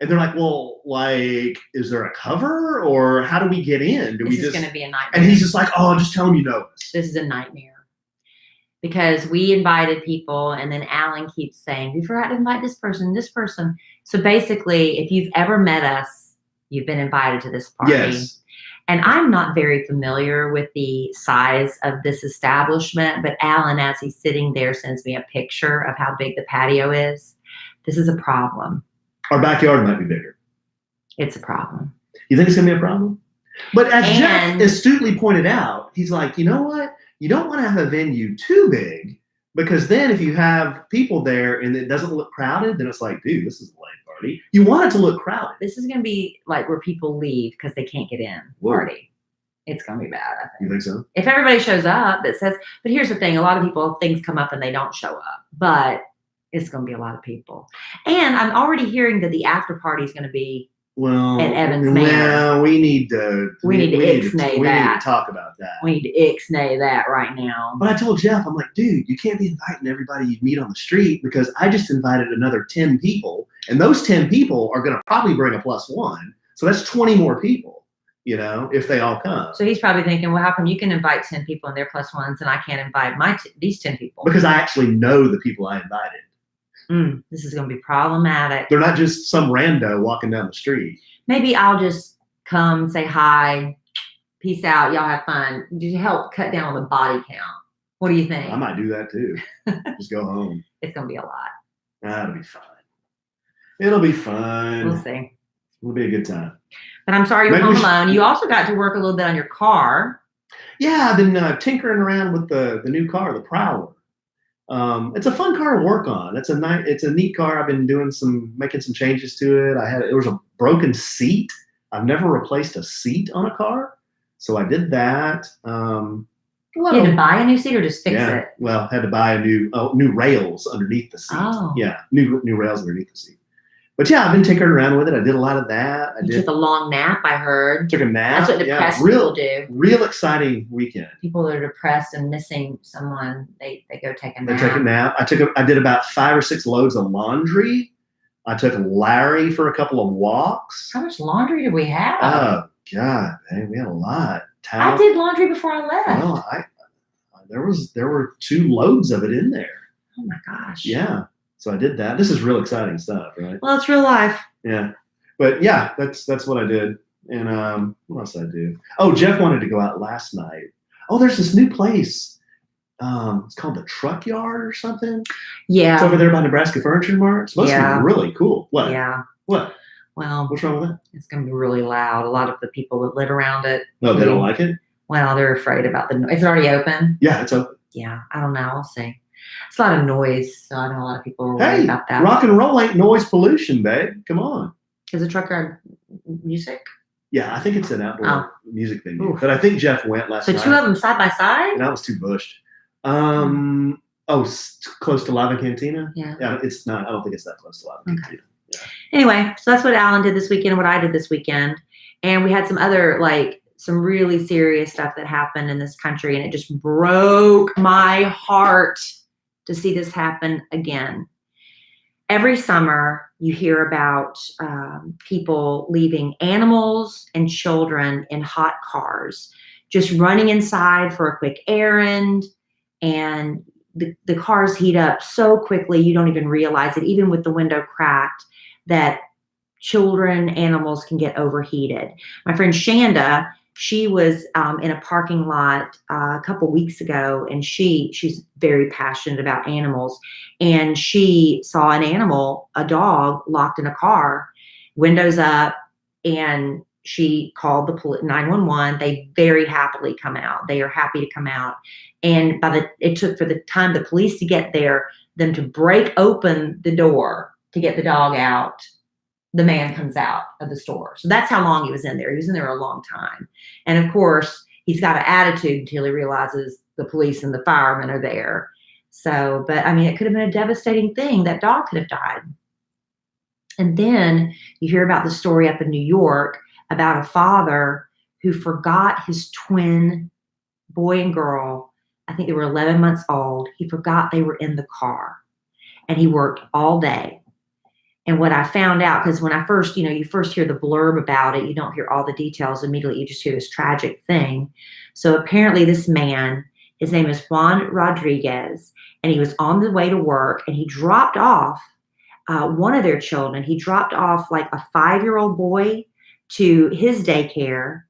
And they're like, well, like, is there a cover or how do we get in? This is going to be a nightmare. And he's just like, oh, just tell him you know us. This is a nightmare. Because we invited people and then Alan keeps saying, we forgot to invite this person, this person. So basically, if you've ever met us, you've been invited to this party. Yes. And I'm not very familiar with the size of this establishment, but Alan, as he's sitting there, sends me a picture of how big the patio is. This is a problem. Our backyard might be bigger. It's a problem. You think it's going to be a problem? But as Jeff astutely pointed out, he's like, you know what? You don't want to have a venue too big because then if you have people there and it doesn't look crowded, then it's like, dude, this is a lame party. You want it to look crowded. This is going to be like where people leave because they can't get in. Party. It's going to be bad, I think. You think so? If everybody shows up that says, but here's the thing, a lot of people, things come up and they don't show up. But it's going to be a lot of people. And I'm already hearing that the after party is going to be at Evans Manor. Well, we need to talk about that. We need to ixnay that right now. But I told Jeff, I'm like, dude, you can't be inviting everybody you meet on the street because I just invited another 10 people. And those 10 people are going to probably bring a +1. So that's 20 more people, if they all come. So he's probably thinking, well, how come you can invite 10 people and they're +1s and I can't invite these 10 people? Because I actually know the people I invited. This is going to be problematic. They're not just some rando walking down the street. Maybe I'll just come, say hi, peace out, y'all have fun. Just help cut down on the body count. What do you think? I might do that too. Just go home. It's going to be a lot. That'll be fine. It'll be fun. We'll see. It'll be a good time. But I'm sorry you're home alone. You also got to work a little bit on your car. Yeah, I've been tinkering around with the new car, the Prowler. It's a fun car to work on. It's a neat car. I've been making some changes to it. It was a broken seat. I've never replaced a seat on a car, so I did that. You had to buy a new seat or just fix it? Well, had to buy new rails underneath the seat. Oh. Yeah, new rails underneath the seat. But yeah, I've been tinkering around with it. I did a lot of that. You took a long nap, I heard. Took a nap. That's what depressed people do. Real exciting weekend. People that are depressed and missing someone, they go take a nap. They take a nap. I did about 5 or 6 loads of laundry. I took Larry for a couple of walks. How much laundry did we have? Oh God, man, we had a lot. I did laundry before I left. Well, there were 2 loads of it in there. Oh my gosh. Yeah. So I did that. This is real exciting stuff, right? Well, it's real life. Yeah. But yeah, that's what I did. And what else did I do? Oh, Jeff wanted to go out last night. Oh, there's this new place. It's called the Truck Yard or something. Yeah. It's over there by Nebraska Furniture Mart. It's supposed to be really cool. What? Yeah. What? Well, what's wrong with that? It's going to be really loud. A lot of the people that live around it. No, they don't like it? Well, they're afraid about the noise. Is it already open? Yeah, it's open. Yeah, I don't know. We'll see. It's a lot of noise, so I know a lot of people are worried about that. Rock and roll ain't noise pollution, babe. Come on. Is the Truck Yard music? Yeah, I think it's an outdoor music venue. Oof. But I think Jeff went last night. So 2 of them side by side? That was too bushed. Close to Lava Cantina? Yeah. It's not. I don't think it's that close to Lava Cantina. Yeah. Anyway, so that's what Alan did this weekend and what I did this weekend. And we had some other, some really serious stuff that happened in this country, and it just broke my heart to see this happen again. Every summer, you hear about people leaving animals and children in hot cars, just running inside for a quick errand, and the cars heat up so quickly you don't even realize it, even with the window cracked, that children, animals can get overheated. My friend Shanda, she was in a parking lot a couple weeks ago, and she's very passionate about animals. And she saw an animal, a dog, locked in a car, windows up, and she called the 911. They very happily come out. They are happy to come out. And it took for the time the police to get there, them to break open the door to get the dog out. The man comes out of the store. So that's how long he was in there. He was in there a long time. And of course, he's got an attitude until he realizes the police and the firemen are there. So, but I mean, it could have been a devastating thing. That dog could have died. And then you hear about the story up in New York about a father who forgot his twin boy and girl. I think they were 11 months old. He forgot they were in the car, and he worked all day. And what I found out, because when I first, you first hear the blurb about it, you don't hear all the details immediately. You just hear this tragic thing. So apparently this man, his name is Juan Rodriguez, and he was on the way to work, and he dropped off one of their children. He dropped off like a 5-year-old boy to his daycare,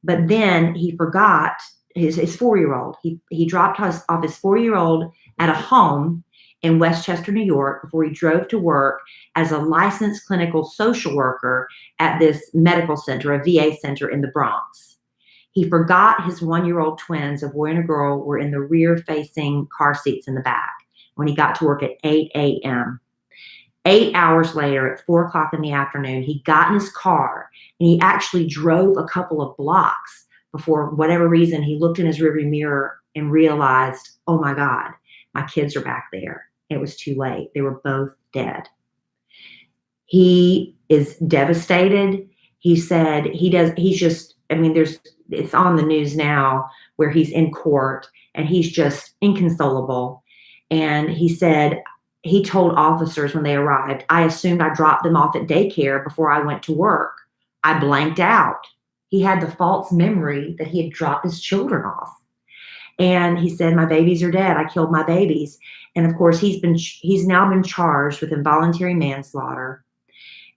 but then he forgot his 4-year-old. He dropped off his 4-year-old at a home in Westchester, New York, before he drove to work as a licensed clinical social worker at this medical center, a VA center in the Bronx. He forgot his 1-year-old twins, a boy and a girl, were in the rear-facing car seats in the back when he got to work at 8 a.m. 8 hours later, at 4 o'clock in the afternoon, he got in his car, and he actually drove a couple of blocks before, whatever reason, he looked in his rearview mirror and realized, oh my God, my kids are back there. It was too late. They were both dead. He is devastated. He said it's on the news now where he's in court and he's just inconsolable. And he said, he told officers when they arrived, I assumed I dropped them off at daycare before I went to work. I blanked out. He had the false memory that he had dropped his children off. And he said, my babies are dead. I killed my babies. And of course, he's now been charged with involuntary manslaughter.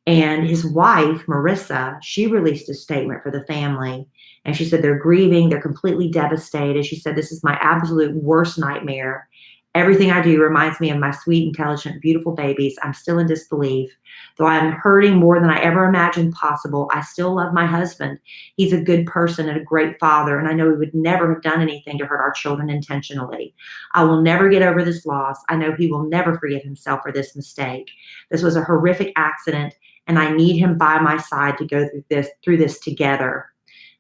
And his wife, Marissa, she released a statement for the family. And she said, they're grieving. They're completely devastated. She said, this is my absolute worst nightmare. Everything I do reminds me of my sweet, intelligent, beautiful babies. I'm still in disbelief. Though I'm hurting more than I ever imagined possible, I still love my husband. He's a good person and a great father, and I know he would never have done anything to hurt our children intentionally. I will never get over this loss. I know he will never forgive himself for this mistake. This was a horrific accident, and I need him by my side to go through this together.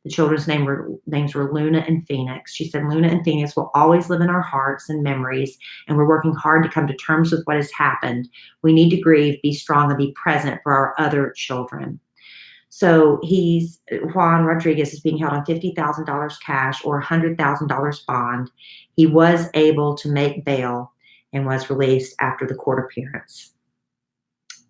The children's names were Luna and Phoenix. She said, Luna and Phoenix will always live in our hearts and memories, and we're working hard to come to terms with what has happened. We need to grieve, be strong, and be present for our other children. So Juan Rodriguez is being held on $50,000 cash or $100,000 bond. He was able to make bail and was released after the court appearance.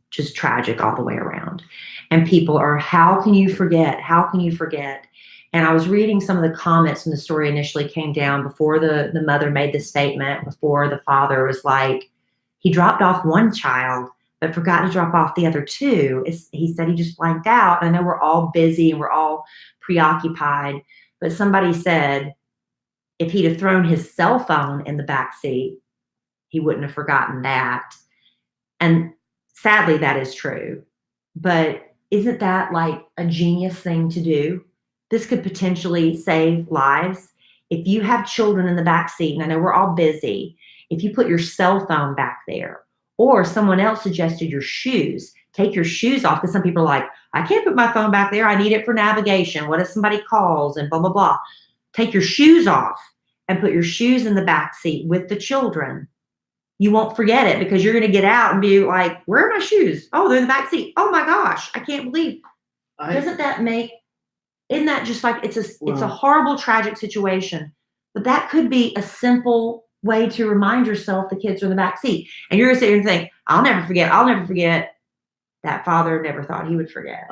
Just tragic all the way around. And people are, how can you forget? How can you forget? And I was reading some of the comments when the story initially came down before the mother made the statement, before the father was like, he dropped off one child, but forgot to drop off the other two. He said he just blanked out. I know we're all busy and we're all preoccupied, but somebody said if he'd have thrown his cell phone in the back seat, he wouldn't have forgotten that. And sadly, that is true. But isn't that like a genius thing to do? This could potentially save lives. If you have children in the back seat, and I know we're all busy, if you put your cell phone back there, or someone else suggested your shoes, take your shoes off, because some people are like, I can't put my phone back there. I need it for navigation. What if somebody calls and blah, blah, blah. Take your shoes off and put your shoes in the back seat with the children. You won't forget it because you're going to get out and be like, where are my shoes? Oh, they're in the back seat. Oh my gosh, I can't believe. Isn't that just like, it's a horrible, tragic situation, but that could be a simple way to remind yourself the kids are in the back seat. And you're going to sit here and think, I'll never forget. That father never thought he would forget.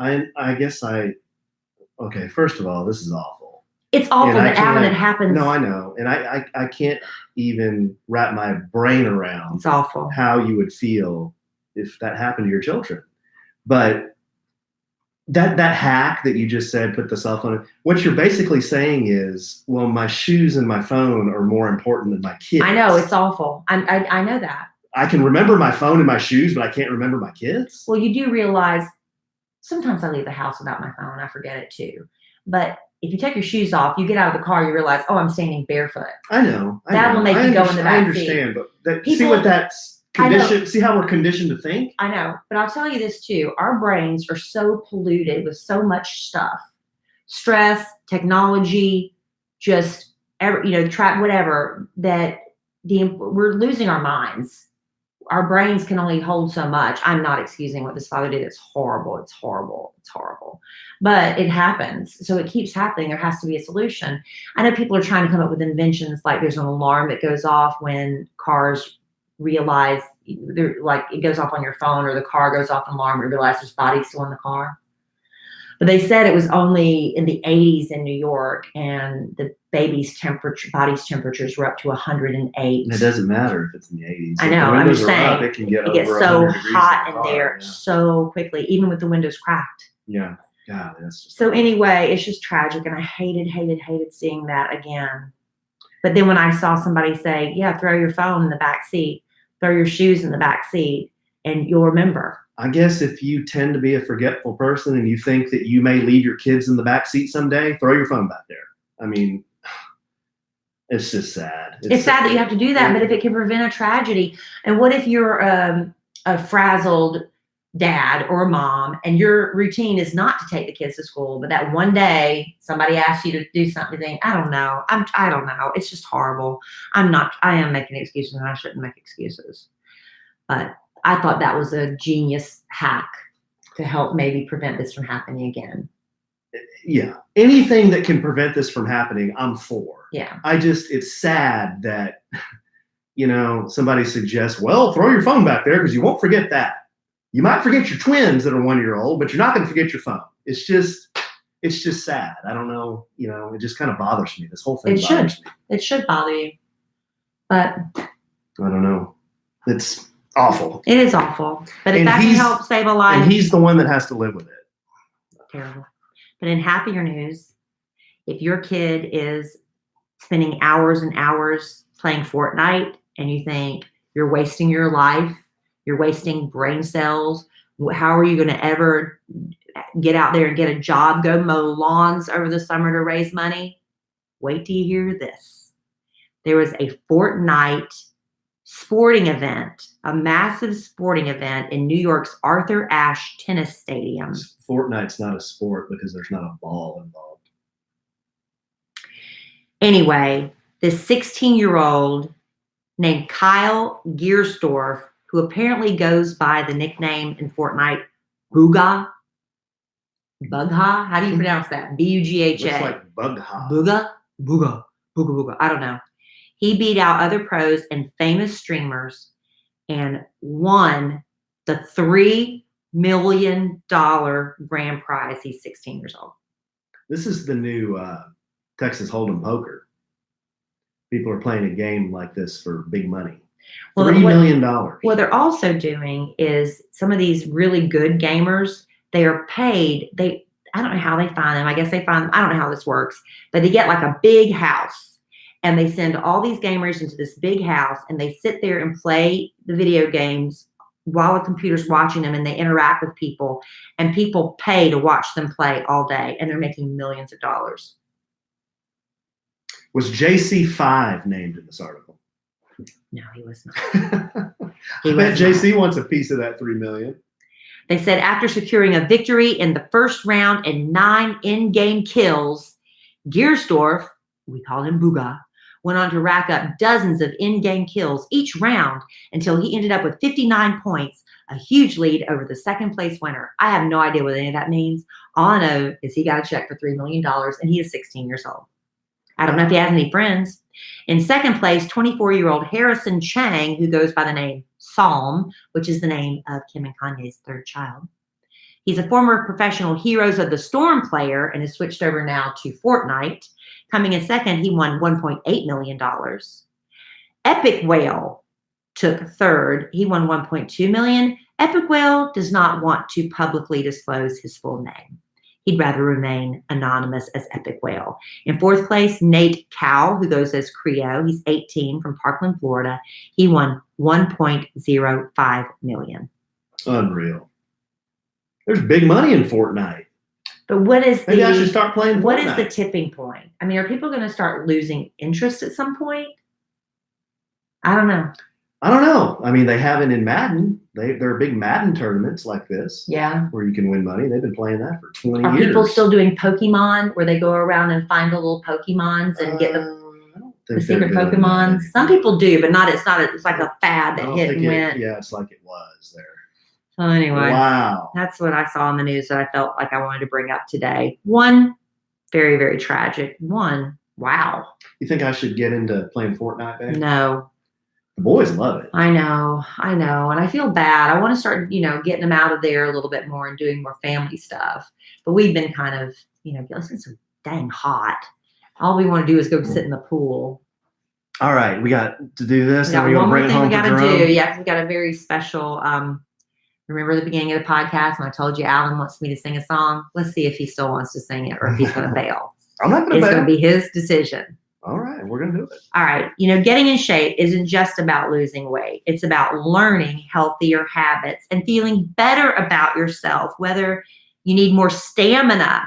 Okay, first of all, this is awful. It's awful that Alan, it happens. No, I know. And I can't even wrap my brain around it's awful how you would feel if that happened to your children. But that hack that you just said, put the cell phone in, what you're basically saying is, well, my shoes and my phone are more important than my kids. I know, it's awful. I know that. I can remember my phone and my shoes, but I can't remember my kids. Well, you do realize sometimes I leave the house without my phone. I forget it too. But if you take your shoes off, you get out of the car, you realize, oh, I'm standing barefoot. I know. That will make you go in the back seat. I understand, but see what that's conditioned. See how we're conditioned to think? I know. But I'll tell you this too. Our brains are so polluted with so much stuff. Stress, technology, just try whatever, that we're losing our minds. Our brains can only hold so much. I'm not excusing what this father did. It's horrible. It's horrible. It's horrible. But it happens. So it keeps happening. There has to be a solution. I know people are trying to come up with inventions, like there's an alarm that goes off when cars realize, like it goes off on your phone, or the car goes off an alarm and realize there's bodies still in the car. But they said it was only in the 80s in New York, and the body's temperatures were up to 108. And it doesn't matter if it's in the 80s. I know. I'm just saying, it can get it gets over so 100 degrees hot in the car, there so quickly, even with the windows cracked. Yeah. God, that's just so anyway, it's just tragic, and I hated seeing that again. But then when I saw somebody say, "Yeah, throw your phone in the back seat, throw your shoes in the back seat, and you'll remember." I guess if you tend to be a forgetful person and you think that you may leave your kids in the back seat someday, throw your phone back there. I mean, it's just sad. It's sad that you have to do that, but if it can prevent a tragedy, and what if you're a frazzled dad or mom, and your routine is not to take the kids to school, but that one day somebody asks you to do something, you think, I don't know. It's just horrible. I am making excuses, and I shouldn't make excuses. But I thought that was a genius hack to help maybe prevent this from happening again. Yeah. Anything that can prevent this from happening, I'm for. Yeah. It's sad that, somebody suggests, well, throw your phone back there because you won't forget that. You might forget your twins that are 1 year old, but you're not going to forget your phone. It's just sad. I don't know. It just kind of bothers me. This whole thing bothers me. It should bother you. But I don't know. It's awful. It is awful. But if that can help save a life. And he's the one that has to live with it. Terrible. But in happier news, if your kid is spending hours and hours playing Fortnite, and you think you're wasting your life, you're wasting brain cells, how are you going to ever get out there and get a job, go mow lawns over the summer to raise money? Wait till you hear this. There was a Fortnite sporting event, a massive sporting event in New York's Arthur Ashe Tennis Stadium. Fortnite's not a sport because there's not a ball involved. Anyway, this 16-year-old named Kyle Giersdorf, who apparently goes by the nickname in Fortnite, Bugha. How do you pronounce that? Bugha. Looks like Bugha. Bugha. I don't know. He beat out other pros and famous streamers and won the $3 million grand prize. He's 16 years old. This is the new Texas Hold'em poker. People are playing a game like this for big money. $3 million. What they're also doing is some of these really good gamers, they are paid. I don't know how they find them. I don't know how this works, but they get like a big house. And they send all these gamers into this big house, and they sit there and play the video games while the computer's watching them, and they interact with people, and people pay to watch them play all day, and they're making millions of dollars. Was JC5 named in this article? No, he was not. I bet JC wants a piece of that $3 million. They said after securing a victory in the first round and 9 in-game kills, Giersdorf, we call him Bugha, went on to rack up dozens of in-game kills each round until he ended up with 59 points, a huge lead over the second place winner. I have no idea what any of that means. All I know is he got a check for $3 million, and he is 16 years old. I don't know if he has any friends. In second place, 24-year-old Harrison Chang, who goes by the name Psalm, which is the name of Kim and Kanye's third child. He's a former professional Heroes of the Storm player and has switched over now to Fortnite. Coming in second, he won $1.8 million. Epic Whale took third. He won $1.2 million. Epic Whale does not want to publicly disclose his full name. He'd rather remain anonymous as Epic Whale. In fourth place, Nate Cow, who goes as Creo. He's 18 from Parkland, Florida. He won $1.05 million. Unreal. There's big money in Fortnite. But maybe I should start playing Fortnite. What is the tipping point? I mean, are people going to start losing interest at some point? I don't know. I mean, they have it in Madden. There are big Madden tournaments like this. Yeah. Where you can win money. They've been playing that for 20 years. Are people still doing Pokemon, where they go around and find the little Pokemons and get them? The secret Pokemon. Some people do, but not. It's not. It's like a fad that hit and went. Yeah, it's like it was there. So anyway, wow, that's what I saw in the news that I felt like I wanted to bring up today. One, very, very tragic. One, wow. You think I should get into playing Fortnite, babe? No. The boys love it. I know, and I feel bad. I want to start, getting them out of there a little bit more and doing more family stuff. But we've been kind of, it's been so dang hot. All we want to do is go sit in the pool. All right, we got to do this. We got and we're one gonna more bring it thing home we got for to Jerome. do. Yeah, we got a very special. Remember the beginning of the podcast when I told you Alan wants me to sing a song? Let's see if he still wants to sing it or if he's going to bail. I'm not going to bail. It's going to be his decision. All right, we're going to do it. All right. Getting in shape isn't just about losing weight. It's about learning healthier habits and feeling better about yourself, whether you need more stamina.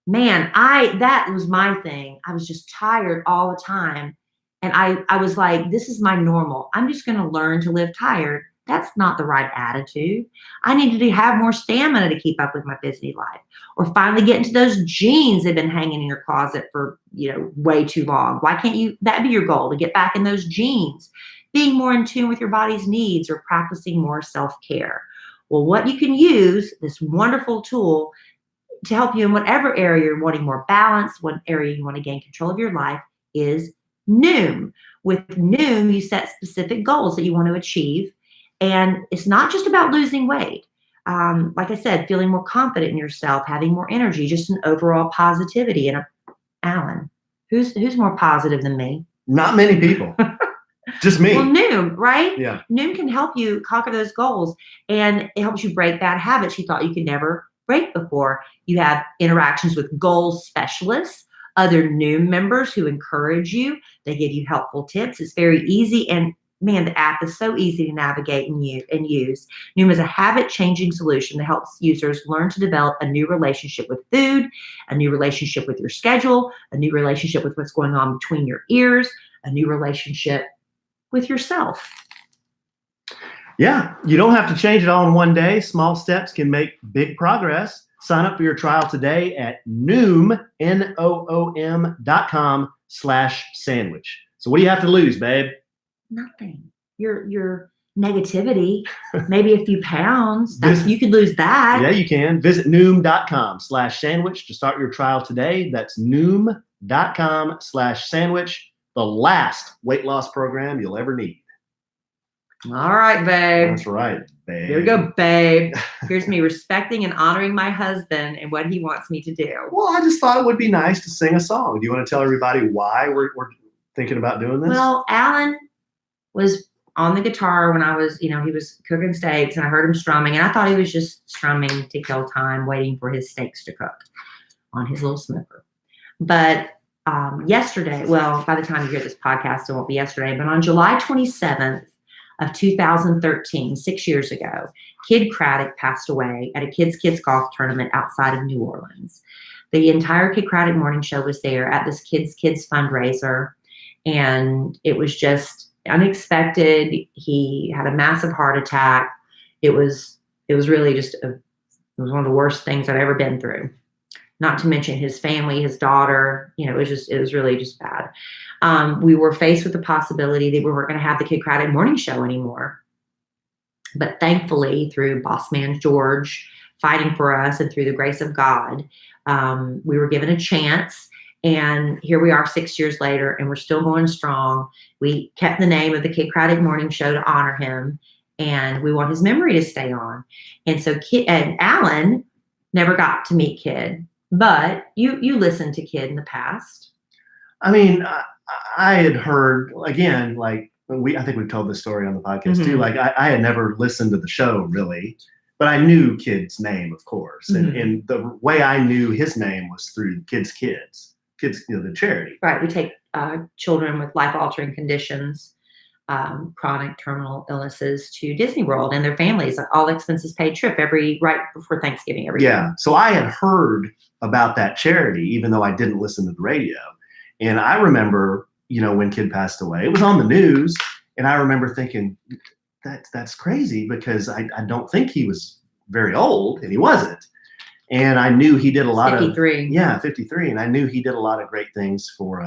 Man, that was my thing. I was just tired all the time. And I was like, this is my normal. I'm just going to learn to live tired. That's not the right attitude. I needed to have more stamina to keep up with my busy life, or finally get into those jeans that have been hanging in your closet for, way too long. Why can't that be your goal, to get back in those jeans? Being more in tune with your body's needs, or practicing more self-care. Well, what you can use, this wonderful tool to help you in whatever area you're wanting more balance, what area you want to gain control of your life, is Noom. With Noom, you set specific goals that you want to achieve. And it's not just about losing weight. Like I said, feeling more confident in yourself, having more energy, just an overall positivity. And Alan, who's more positive than me? Not many people. Just me. Well, Noom, right? Yeah. Noom can help you conquer those goals, and it helps you break bad habits you thought you could never break before. You have interactions with goal specialists, other Noom members who encourage you. They give you helpful tips. It's very easy, and man, the app is so easy to navigate and use. Noom is a habit-changing solution that helps users learn to develop a new relationship with food, a new relationship with your schedule, a new relationship with what's going on between your ears, a new relationship with yourself. Yeah, you don't have to change it all in one day. Small steps can make big progress. Sign up for your trial today at Noom, Noom.com/sandwich. So what do you have to lose, babe? Nothing. Your negativity, maybe a few pounds. You could lose that. Yeah, you can. Visit Noom.com/sandwich to start your trial today. That's Noom.com/sandwich, the last weight loss program you'll ever need. All right, babe. That's right, babe. Here we go, babe. Here's me respecting and honoring my husband and what he wants me to do. Well, I just thought it would be nice to sing a song. Do you want to tell everybody why we're thinking about doing this? Well, Alan was on the guitar when I was, he was cooking steaks, and I heard him strumming, and I thought he was just strumming to kill time, waiting for his steaks to cook on his little smoker. But yesterday, well, by the time you hear this podcast, it won't be yesterday, but on July 27th of 2013, 6 years ago, Kid Craddock passed away at a kids golf tournament outside of New Orleans. The entire Kid Craddock Morning Show was there at this kids fundraiser, and it was just unexpected. He had a massive heart attack. It was really just it was one of the worst things I've ever been through. Not to mention his family, his daughter. It was really just bad. We were faced with the possibility that we weren't going to have the Kid Craddock Morning Show anymore. But thankfully, through Boss Man George fighting for us, and through the grace of God, we were given a chance. And here we are 6 years later, and we're still going strong. We kept the name of the Kid Craddock Morning Show to honor him, and we want his memory to stay on. And so Alan never got to meet Kid, but you listened to Kid in the past. I mean, I had heard, again, like I think we've told this story on the podcast too. Like I had never listened to the show really, but I knew Kid's name, of course. And the way I knew his name was through Kids, the charity. Right. We take children with life-altering conditions, chronic terminal illnesses, to Disney World and their families, all expenses paid trip right before Thanksgiving every year. So I had heard about that charity, even though I didn't listen to the radio. And I remember, when Kid passed away, it was on the news, and I remember thinking, that's crazy, because I don't think he was very old, and he wasn't. And I knew he did a lot 53. of 53, and I knew he did a lot of great things for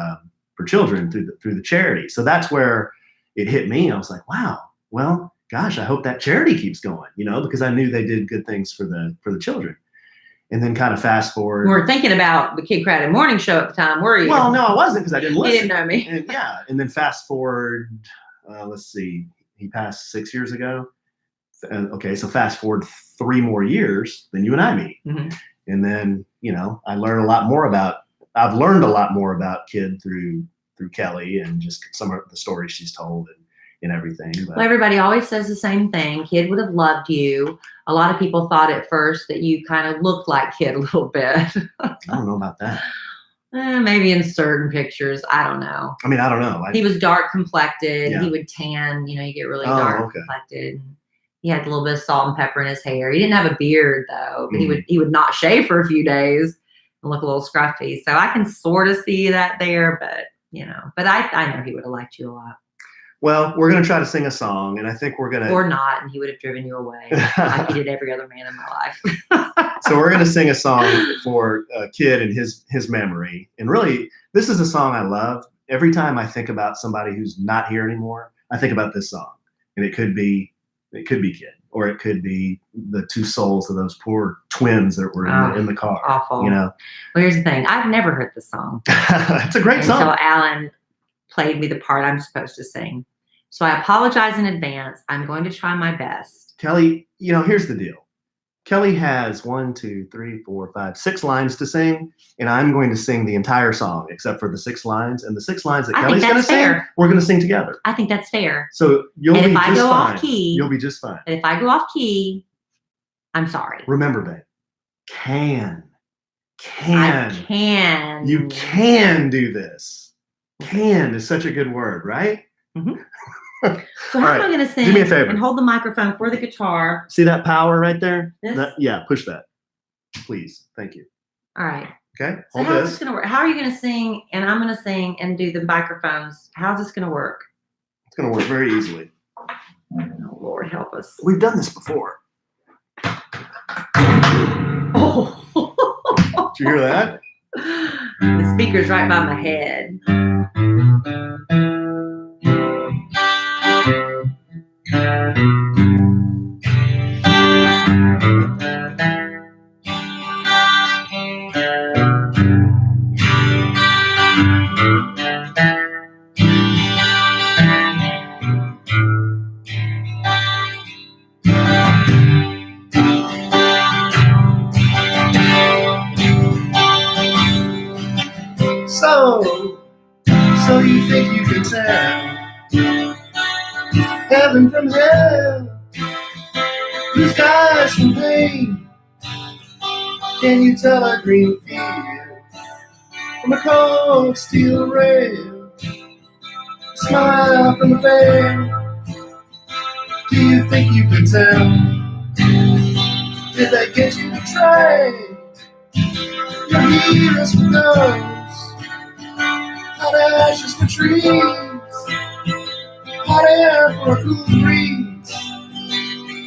for children through the charity. So that's where it hit me. I was like, wow, well, gosh, I hope that charity keeps going, because I knew they did good things for the children. And then kind of fast forward. You were thinking about the Kid Crowded Morning Show at the time, were you? Well, no, I wasn't, because I didn't listen. You didn't know me. And then fast forward, let's see, he passed 6 years ago. Okay, so fast forward 3 more years, then you and I meet. Mm-hmm. And then, I've learned a lot more about Kid through Kelly and just some of the stories she's told and everything. But, well, everybody always says the same thing. Kid would have loved you. A lot of people thought at first that you kind of looked like Kid a little bit. I don't know about that. Maybe in certain pictures. I don't know. I mean, I don't know. He was dark complected. Yeah. He would tan. You get really dark complected. He had a little bit of salt and pepper in his hair. He didn't have a beard though, but he would not shave for a few days and look a little scruffy. So I can sort of see that there, but but I know he would have liked you a lot. Well, we're going to try to sing a song, and I think we're going to... Or not, and he would have driven you away like he did every other man in my life. So we're going to sing a song for Kid and his memory. And really, this is a song I love. Every time I think about somebody who's not here anymore, I think about this song. And it could be Kid, or it could be the 2 souls of those poor twins that were in the car. Awful. Well, here's the thing. I've never heard the song. It's a great song. Until Alan played me the part I'm supposed to sing. So I apologize in advance. I'm going to try my best. Kelly, here's the deal. Kelly has 1, 2, 3, 4, 5, 6 lines to sing, and I'm going to sing the entire song except for the 6 lines. And the 6 lines that Kelly's going to sing, we're going to sing together. I think that's fair. So you'll be just fine. And if I go off key, you'll be just fine. And if I go off key, I'm sorry. Remember, babe, can. I can. You can do this. Can is such a good word, right? Mm-hmm. So how am I going to sing? Do me a favor. And hold the microphone for the guitar. See that power right there? This? Yeah, push that. Please. Thank you. All right. Okay. So how's this going to work? How are you going to sing and I'm going to sing and do the microphones? How's this going to work? It's going to work very easily. Oh, Lord, help us. We've done this before. Oh. Did you hear that? The speaker's right by my head. So you think you can tell heaven from hell, blue skies from pain? Can you tell a green field from a cold steel rail? A smile from the veil. Do you think you can tell? Did they get you to trade your heroes for ghosts? Hot ashes for trees, hot air for a cool breeze,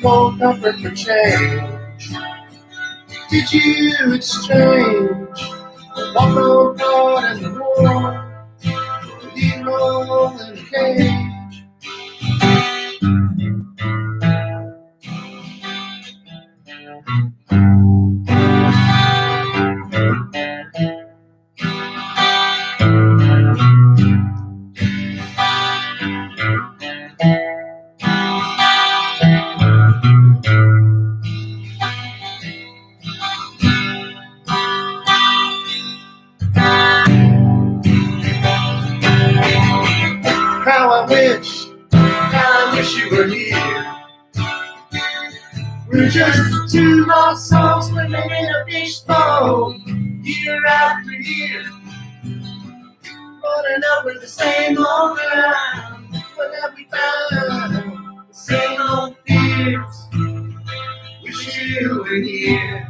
cold comfort for change. Did you exchange one road caught in the war for a hero in a cage? How I wish you were here. We're just 2 lost souls swimming in a fishbowl, year after year, running over the same old ground. What have we found? The same old fears. Wish you were here.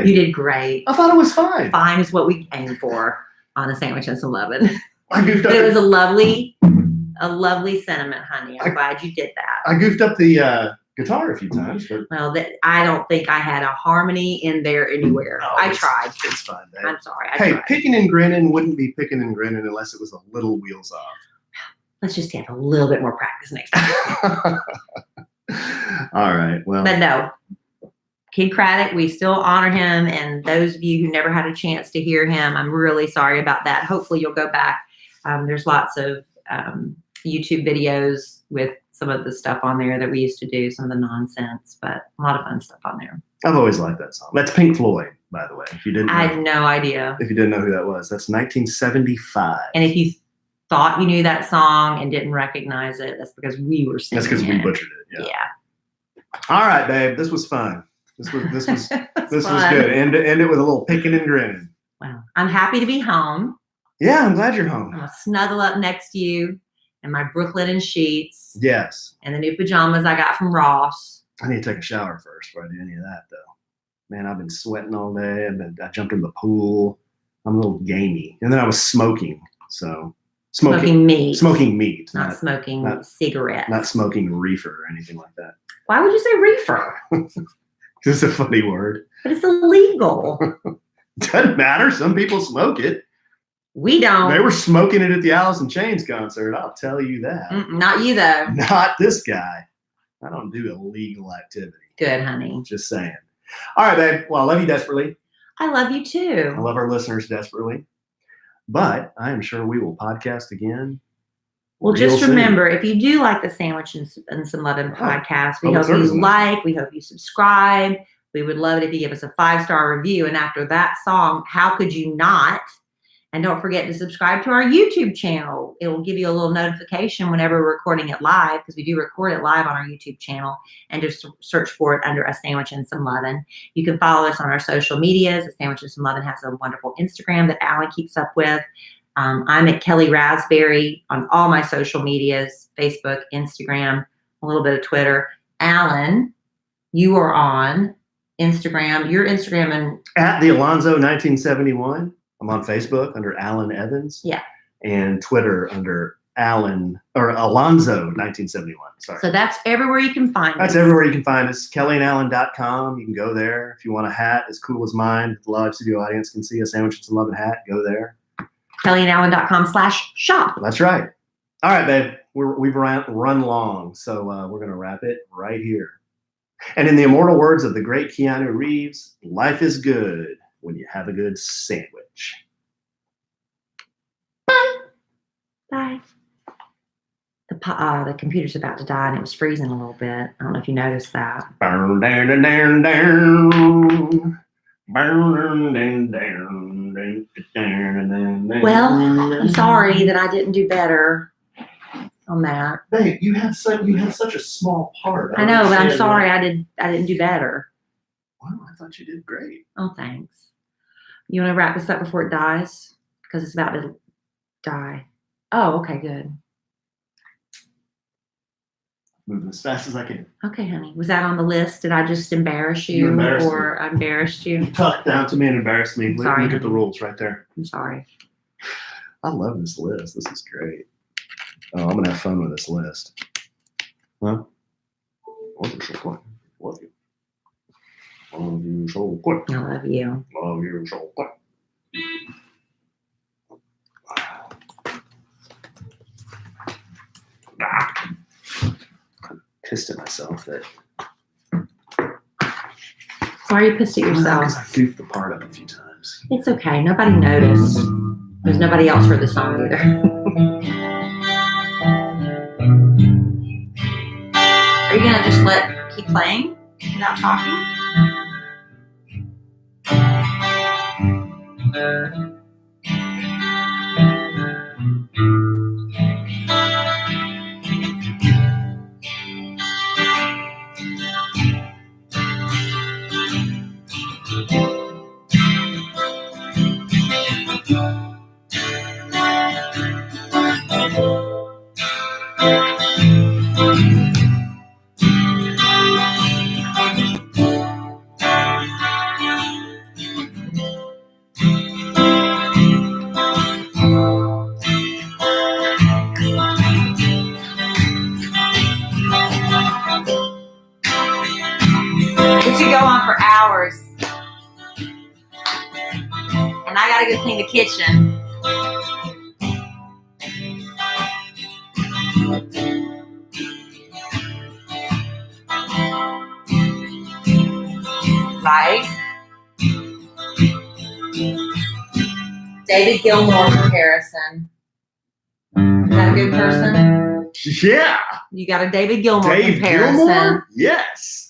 right? You did great. I thought it was fine. Fine is what we aim for on a sandwich and some Lovin. I goofed up. But it was a lovely sentiment, honey. I'm glad you did that. I goofed up the guitar a few times, but Well, I don't think I had a harmony in there anywhere. I tried. It's fine, babe. I'm sorry. I Hey, tried. picking and grinning wouldn't be picking and grinning unless it was a little wheels off. Let's just have a little bit more practice next time. All right. Well, But no, Kid Craddock, we still honor him. And those of you who never had a chance to hear him, I'm really sorry about that. Hopefully you'll go back. There's lots of YouTube videos with some of the stuff on there that we used to do, some of the nonsense, but a lot of fun stuff on there. I've always liked that song. That's Pink Floyd, by the way. If you didn't know, I had no idea. if you didn't know who that was, that's 1975. And if you thought you knew that song and didn't recognize it, that's because we were singing That's because we it. butchered it. Yeah. All right, babe. This was fun. This was this was fun. good. End it with a little picking and grinning. Wow. I'm happy to be home. Yeah, I'm glad you're I'm home. gonna snuggle up next to you in my Brooklinen sheets Yes. and the new pajamas I got from Ross. I need to take a shower first before I do any of that, though. Man, I've been sweating all day. I jumped in the pool. I'm a little gamey, and then I was smoking. So Smoking meat. Smoking meat, Not smoking not- cigarettes. not smoking reefer or anything like that. Why would you say reefer? This is a funny word. But it's illegal. Doesn't matter. Some people smoke it. We don't. They were smoking it at the Alice in Chains concert. I'll tell you that. Not you, though. Not this guy. I don't do illegal activity. Good, honey. Just saying. All right, babe. Well, I love you desperately. I love you, I too. love our listeners desperately. But I am sure we will podcast again. Well, real just soon. remember, if you do like the Sandwich and Some Lovin' podcast, we public hope service you like, we hope you subscribe. We would love it if you give us a 5-star review. And after that song, how could you not? And don't forget to subscribe to our YouTube channel. It will give you a little notification whenever we're recording it live, because we do record it live on our YouTube channel, and just search for it under A Sandwich and Some Lovin'. You can follow us on our social medias. A Sandwich and Some Lovin' has a wonderful Instagram that Alan keeps up with. I'm at Kelly Raspberry on all my social medias, Facebook, Instagram, a little bit of Twitter. Alan, you are on Instagram. Your Instagram and At the Alonzo 1971. I'm on Facebook under Alan Evans. Yeah. And Twitter under Alonzo 1971. Sorry. so that's everywhere you can find That's us. everywhere you can find us. KellyandAlan.com. You can go there. If you want a hat as cool as mine, the live studio audience can see a Sandwich and Some Lovin' hat. Go there. KellyandAlan.com/shop. That's right. All right, babe. We've run long, so we're going to wrap it right here. And in the immortal words of the great Keanu Reeves, life is good when you have a good sandwich. Bye. The computer's about to die, and it was freezing a little bit. I don't know if you noticed that. Burn down, down, down, down. Burn down, down, down, down, down. Well, I'm sorry that I didn't do better on that. Babe, you have such a small part. I know, but I'm understand sorry why- I didn't do better. Well, I thought you did great. Oh, thanks. You want to wrap this up before it dies? Because it's about to die. Oh, okay, good. Moving as fast as I can. Okay, honey. Was that on the list? Did I just embarrass You you, embarrassed or I embarrassed you? Tuck down to me and embarrass me. Look Sorry, at the honey. rules right there. I'm sorry. I love this list. This is great. Oh, I'm gonna have fun with this list. Huh? Love you so quick. Love you. Love you so quick. I love you. Love you so quick. I'm pissed at myself that Why are you pissed at yourself? because I goofed the part up a few times. It's okay. Nobody noticed. There's nobody else heard the song either. Are you gonna just keep playing without talking? David Gilmour comparison. Is that a good person? Yeah. You got a David Gilmour Dave comparison. Gilmour? Yes.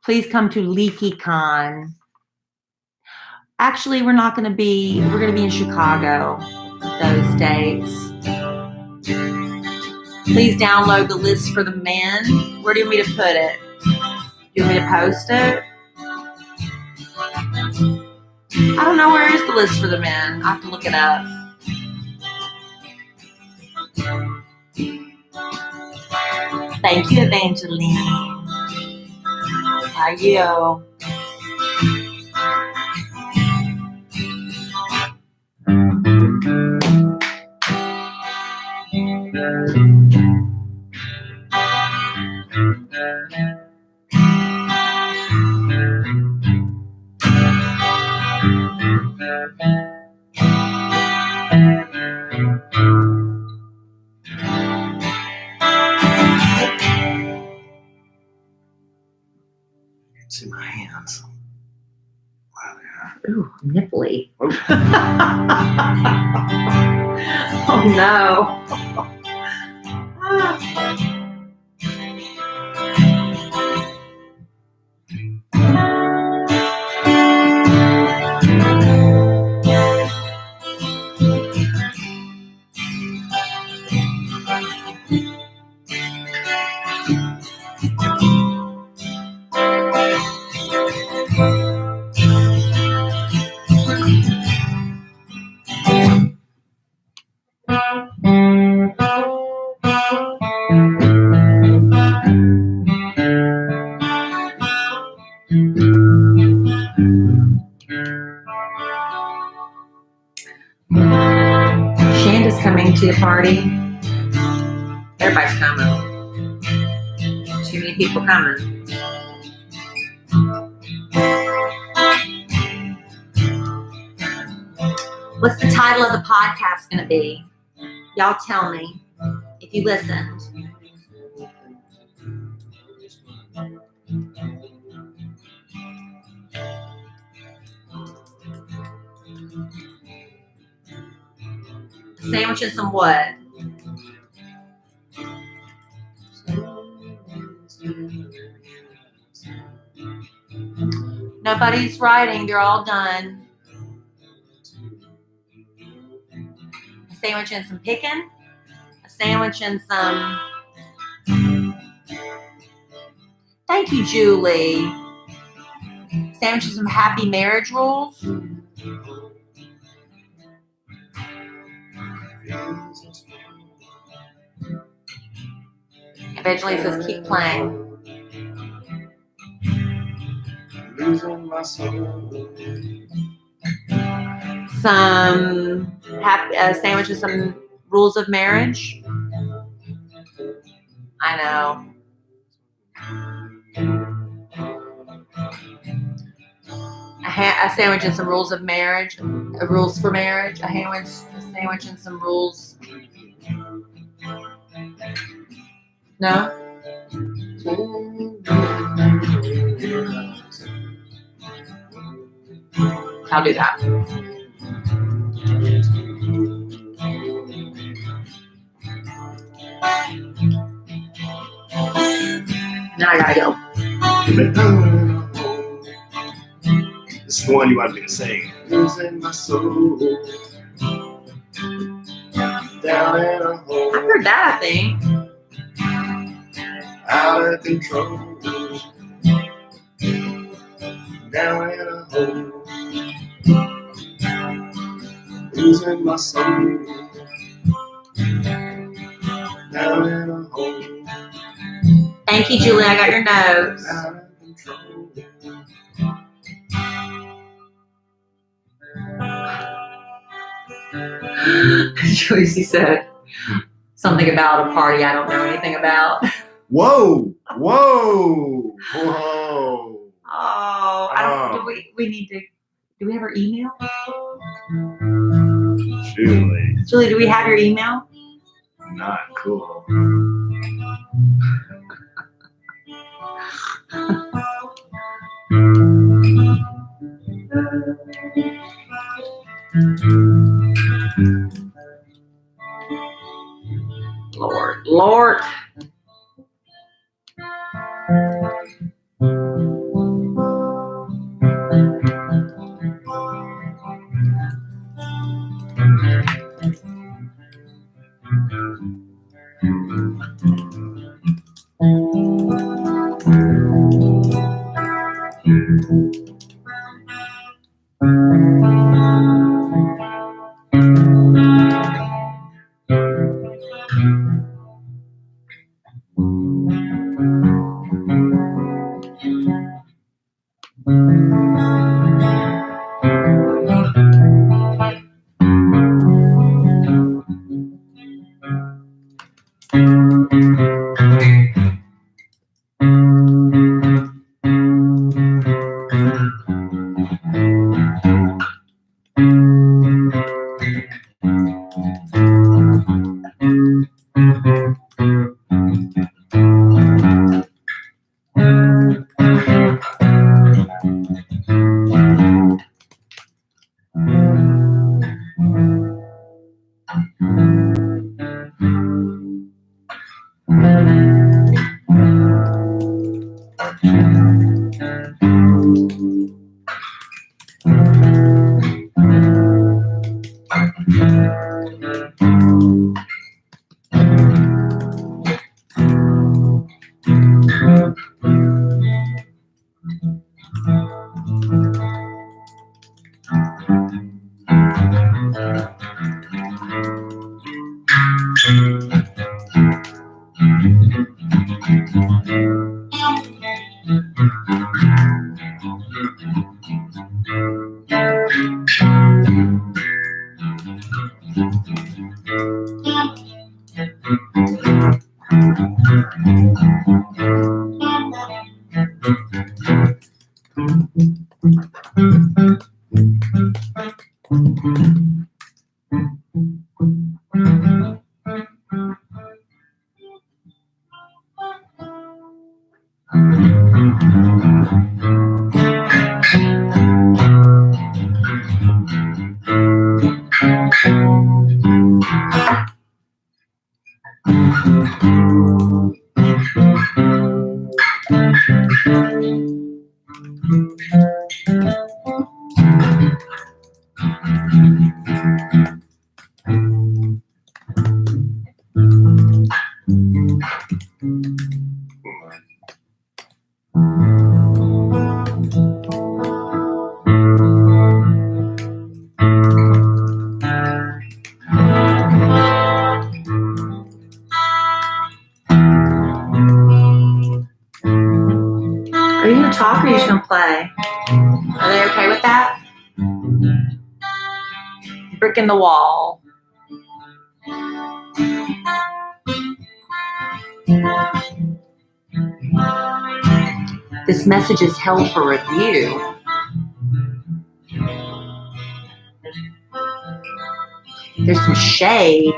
Please come to LeakyCon. Actually, we're going to be in Chicago those dates. Please download the list for the men. Where do you want me to put it? Do you want me to post it? I don't know. Where is the list for the men? I have to look it up. Thank you, Evangeline. How are you? See my hands. Wow, yeah. Ooh, nipply. Oh. Oh no. Shanda's coming to the party. Everybody's coming. Too many people coming. What's the title of the podcast going to be? Y'all tell me if you listened. Sandwich and some what? Nobody's writing. They're all done. A sandwich and some picking. A sandwich and some... Thank you, Julie. Sandwich and some happy marriage rules. Evangeline says keep playing. Some sandwiches, some rules of marriage. I know. A sandwich and some rules of marriage. Rules for marriage. A sandwich and some rules. No? I'll do that. Now I gotta go. This is the one you wanted me to sing. Losing my soul. Down in a hole. I heard that, I think. Out of control. Down in a hole. Losing my soul. Down in a hole. Thank you, Julie. I got your notes. Out of control. Joycey said something about a party I don't know anything about. Whoa! Whoa! Whoa! Oh, I don't. Do we need to? Do we have her email? Julie, Julie, do we have your email? not cool. Lord. Are you gonna talk or are you just gonna play? Are they okay with that? Brick in the wall. This message is held for review. There's some shade.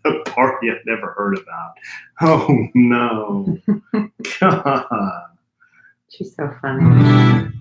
A party I've never heard about. Oh no. God. She's so funny.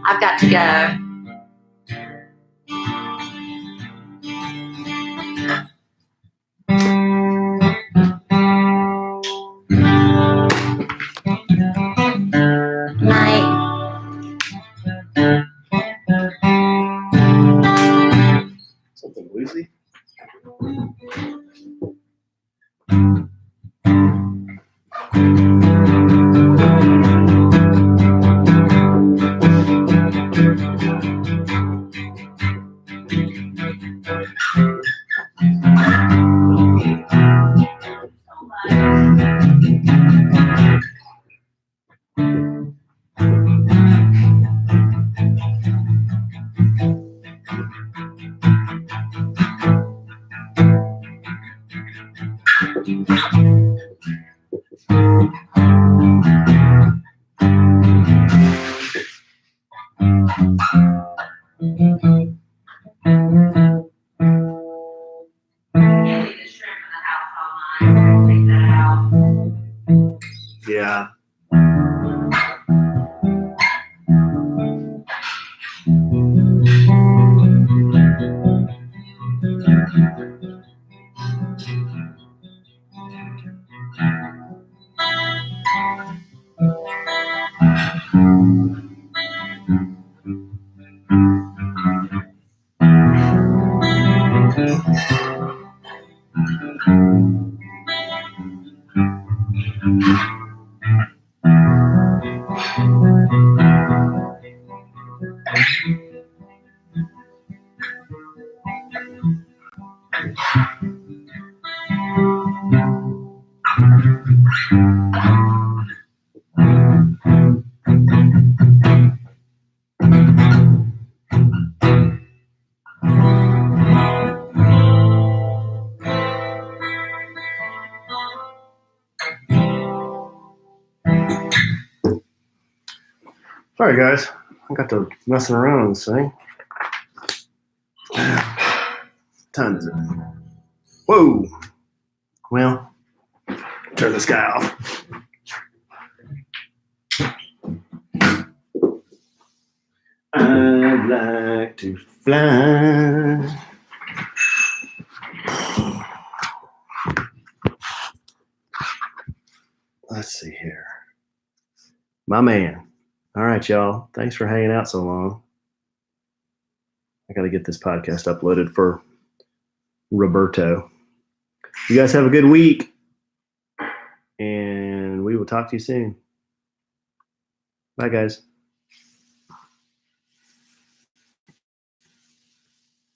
I've got to go. Night. Something woozy. Yeah. Sorry, guys. I got to messing around on this thing. Time is it? Whoa. Well, turn this guy off. I'd like to fly. Let's see here. My man. All right, y'all. Thanks for hanging out so long. I got to get this podcast uploaded for Roberto. You guys have a good week, and we will talk to you soon. Bye, guys.